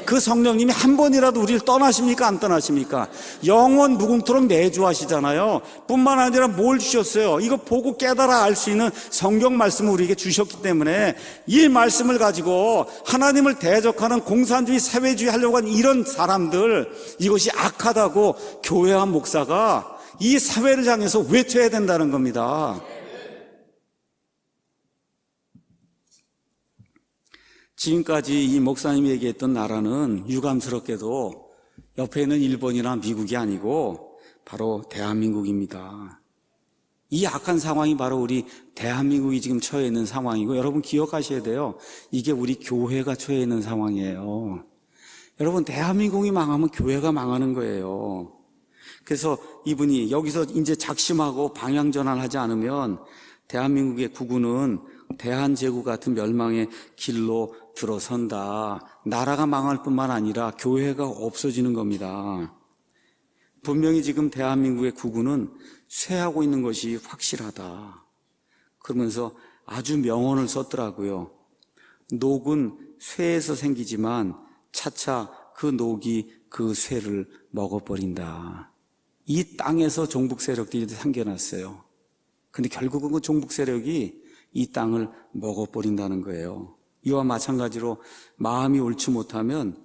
그 성령님이 한 번이라도 우리를 떠나십니까? 안 떠나십니까? 영원 무궁토록 내주하시잖아요. 뿐만 아니라 뭘 주셨어요? 이거 보고 깨달아 알 수 있는 성경 말씀을 우리에게 주셨기 때문에 이 말씀을 가지고 하나님을 대적하는 공산주의 사회주의 하려고 하는 이런 사람들, 이것이 악하다고 교회와 목사가 이 사회를 향해서 외쳐야 된다는 겁니다. 지금까지 이 목사님이 얘기했던 나라는 유감스럽게도 옆에 있는 일본이나 미국이 아니고 바로 대한민국입니다. 이 악한 상황이 바로 우리 대한민국이 지금 처해 있는 상황이고 여러분 기억하셔야 돼요. 이게 우리 교회가 처해 있는 상황이에요. 여러분 대한민국이 망하면 교회가 망하는 거예요. 그래서 이분이 여기서 이제 작심하고 방향 전환하지 않으면 대한민국의 국군은 대한제국 같은 멸망의 길로 들어선다. 나라가 망할 뿐만 아니라 교회가 없어지는 겁니다. 분명히 지금 대한민국의 국군은 쇠하고 있는 것이 확실하다. 그러면서 아주 명언을 썼더라고요. 녹은 쇠에서 생기지만 차차 그 녹이 그 쇠를 먹어버린다. 이 땅에서 종북 세력들이 생겨났어요. 근데 결국은 그 종북 세력이 이 땅을 먹어버린다는 거예요. 이와 마찬가지로 마음이 옳지 못하면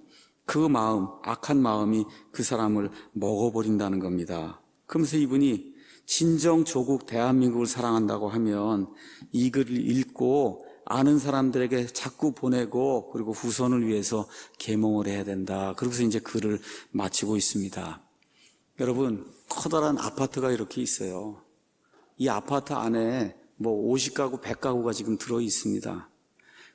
그 마음, 악한 마음이 그 사람을 먹어버린다는 겁니다. 그러면서 이분이 진정 조국 대한민국을 사랑한다고 하면 이 글을 읽고 아는 사람들에게 자꾸 보내고 그리고 후손을 위해서 계몽을 해야 된다. 그러고서 이제 글을 마치고 있습니다. 여러분, 커다란 아파트가 이렇게 있어요. 이 아파트 안에 50가구, 100가구가 지금 들어 있습니다.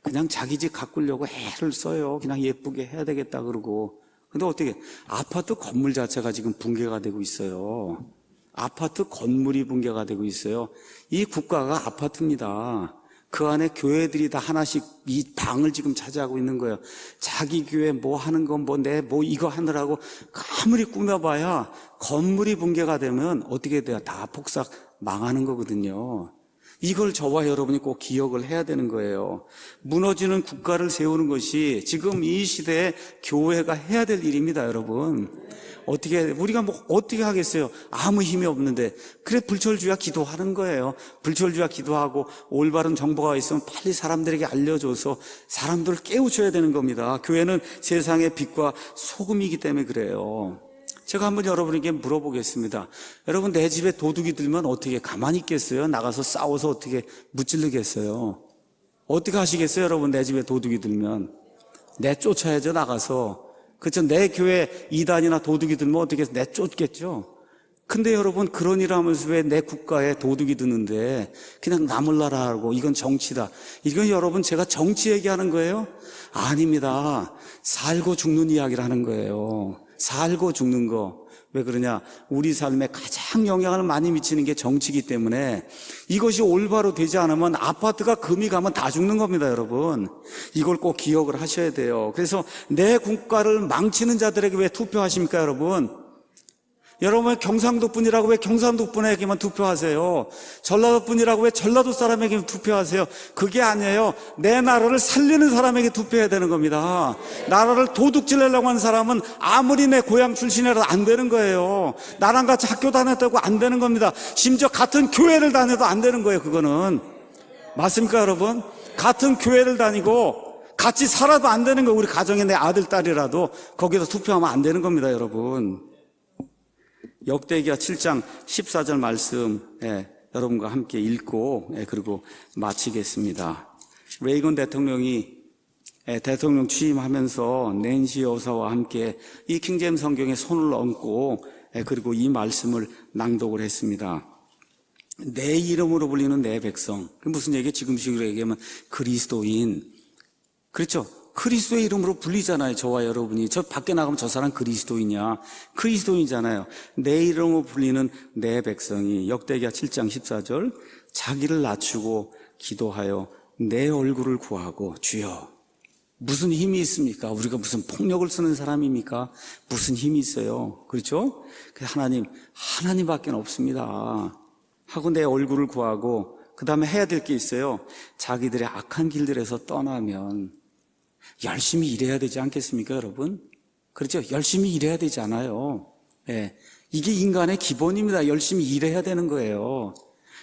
그냥 자기 집 가꾸려고 애를 써요. 그냥 예쁘게 해야 되겠다 그러고. 근데 어떻게 아파트 건물 자체가 지금 붕괴가 되고 있어요. 아파트 건물이 붕괴가 되고 있어요. 이 국가가 아파트입니다. 그 안에 교회들이 다 하나씩 이 방을 지금 차지하고 있는 거예요. 자기 교회 뭐 하는 건 이거 하느라고 아무리 꾸며봐야 건물이 붕괴가 되면 어떻게 돼요? 다 폭삭 망하는 거거든요. 이걸 저와 여러분이 꼭 기억을 해야 되는 거예요. 무너지는 국가를 세우는 것이 지금 이 시대에 교회가 해야 될 일입니다, 여러분. 우리가 뭐 어떻게 하겠어요? 아무 힘이 없는데. 그래, 불철주야 기도하는 거예요. 불철주야 기도하고 올바른 정보가 있으면 빨리 사람들에게 알려줘서 사람들을 깨우쳐야 되는 겁니다. 교회는 세상의 빛과 소금이기 때문에 그래요. 제가 한번 여러분에게 물어보겠습니다. 여러분, 내 집에 도둑이 들면 어떻게 가만히 있겠어요? 나가서 싸워서 어떻게 무찔르겠어요? 어떻게 하시겠어요? 여러분, 내 집에 도둑이 들면 내쫓아야죠. 나가서. 그렇죠? 내 교회 이단이나 도둑이 들면 어떻게 해서 내쫓겠죠? 근데 여러분, 그런 일 하면서 왜 내 국가에 도둑이 드는데 그냥 나몰라라 하고 이건 정치다. 이건 여러분, 제가 정치 얘기하는 거예요? 아닙니다. 살고 죽는 이야기를 하는 거예요. 살고 죽는 거. 왜 그러냐? 우리 삶에 가장 영향을 많이 미치는 게 정치이기 때문에 이것이 올바로 되지 않으면 아파트가 금이 가면 다 죽는 겁니다, 여러분. 이걸 꼭 기억을 하셔야 돼요. 그래서 내 국가를 망치는 자들에게 왜 투표하십니까, 여러분? 여러분, 경상도 분이라고 왜 경상도 분에게만 투표하세요? 전라도 분이라고 왜 전라도 사람에게 투표하세요? 그게 아니에요. 내 나라를 살리는 사람에게 투표해야 되는 겁니다. 나라를 도둑질하려고 하는 사람은 아무리 내 고향 출신이라도 안 되는 거예요. 나랑 같이 학교 다녔다고 안 되는 겁니다. 심지어 같은 교회를 다녀도 안 되는 거예요, 그거는. 맞습니까, 여러분? 같은 교회를 다니고 같이 살아도 안 되는 거예요. 우리 가정에 내 아들, 딸이라도 거기서 투표하면 안 되는 겁니다, 여러분. 역대기야 7장 14절 말씀 여러분과 함께 읽고 그리고 마치겠습니다. 레이건 대통령이 대통령 취임하면서 낸시 여사와 함께 이 킹제임스 성경에 손을 얹고 그리고 이 말씀을 낭독을 했습니다. 내 이름으로 불리는 내 백성. 무슨 얘기예요? 지금식으로 얘기하면 그리스도인. 그렇죠? 그리스도의 이름으로 불리잖아요. 저와 여러분이. 저 밖에 나가면 저 사람 그리스도이냐? 그리스도인이잖아요. 내 이름으로 불리는 내 백성이 역대기야 7장 14절 자기를 낮추고 기도하여 내 얼굴을 구하고 주여. 무슨 힘이 있습니까? 우리가 무슨 폭력을 쓰는 사람입니까? 무슨 힘이 있어요? 그렇죠? 하나님밖에 없습니다. 하고 내 얼굴을 구하고 그 다음에 해야 될 게 있어요. 자기들의 악한 길들에서 떠나면 열심히 일해야 되지 않겠습니까, 여러분? 그렇죠? 열심히 일해야 되지 않아요. 이게 인간의 기본입니다. 열심히 일해야 되는 거예요.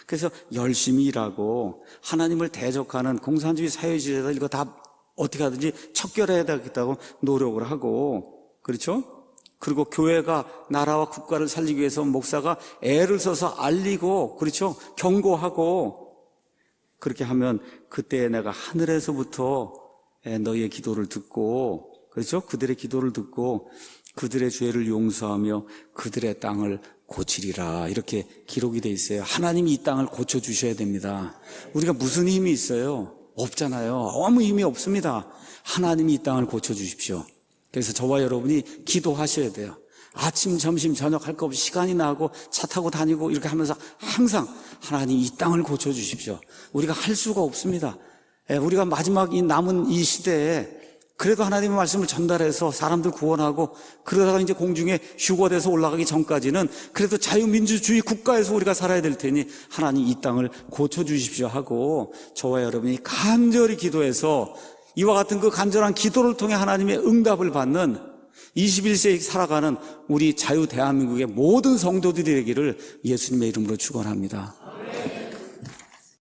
그래서 열심히 일하고 하나님을 대적하는 공산주의 사회주의자들 이거 다 어떻게 하든지 척결해야 되겠다고 노력을 하고, 그렇죠? 그리고 교회가 나라와 국가를 살리기 위해서 목사가 애를 써서 알리고, 그렇죠? 경고하고, 그렇게 하면 그때 내가 하늘에서부터 너희의 기도를 듣고, 그렇죠? 그들의 기도를 듣고 그들의 죄를 용서하며 그들의 땅을 고치리라. 이렇게 기록이 돼 있어요. 하나님이 이 땅을 고쳐주셔야 됩니다. 우리가 무슨 힘이 있어요? 없잖아요. 아무 힘이 없습니다. 하나님이 이 땅을 고쳐주십시오. 그래서 저와 여러분이 기도하셔야 돼요. 아침, 점심, 저녁 할 거 없이 시간이 나고 차 타고 다니고 이렇게 하면서 항상 하나님 이 땅을 고쳐주십시오. 우리가 할 수가 없습니다. 우리가 마지막 이 남은 이 시대에 그래도 하나님의 말씀을 전달해서 사람들 구원하고 그러다가 이제 공중에 휴거돼서 올라가기 전까지는 그래도 자유민주주의 국가에서 우리가 살아야 될 테니 하나님 이 땅을 고쳐주십시오 하고 저와 여러분이 간절히 기도해서 이와 같은 그 간절한 기도를 통해 하나님의 응답을 받는 21세기 살아가는 우리 자유 대한민국의 모든 성도들이 되기를 예수님의 이름으로 축원합니다.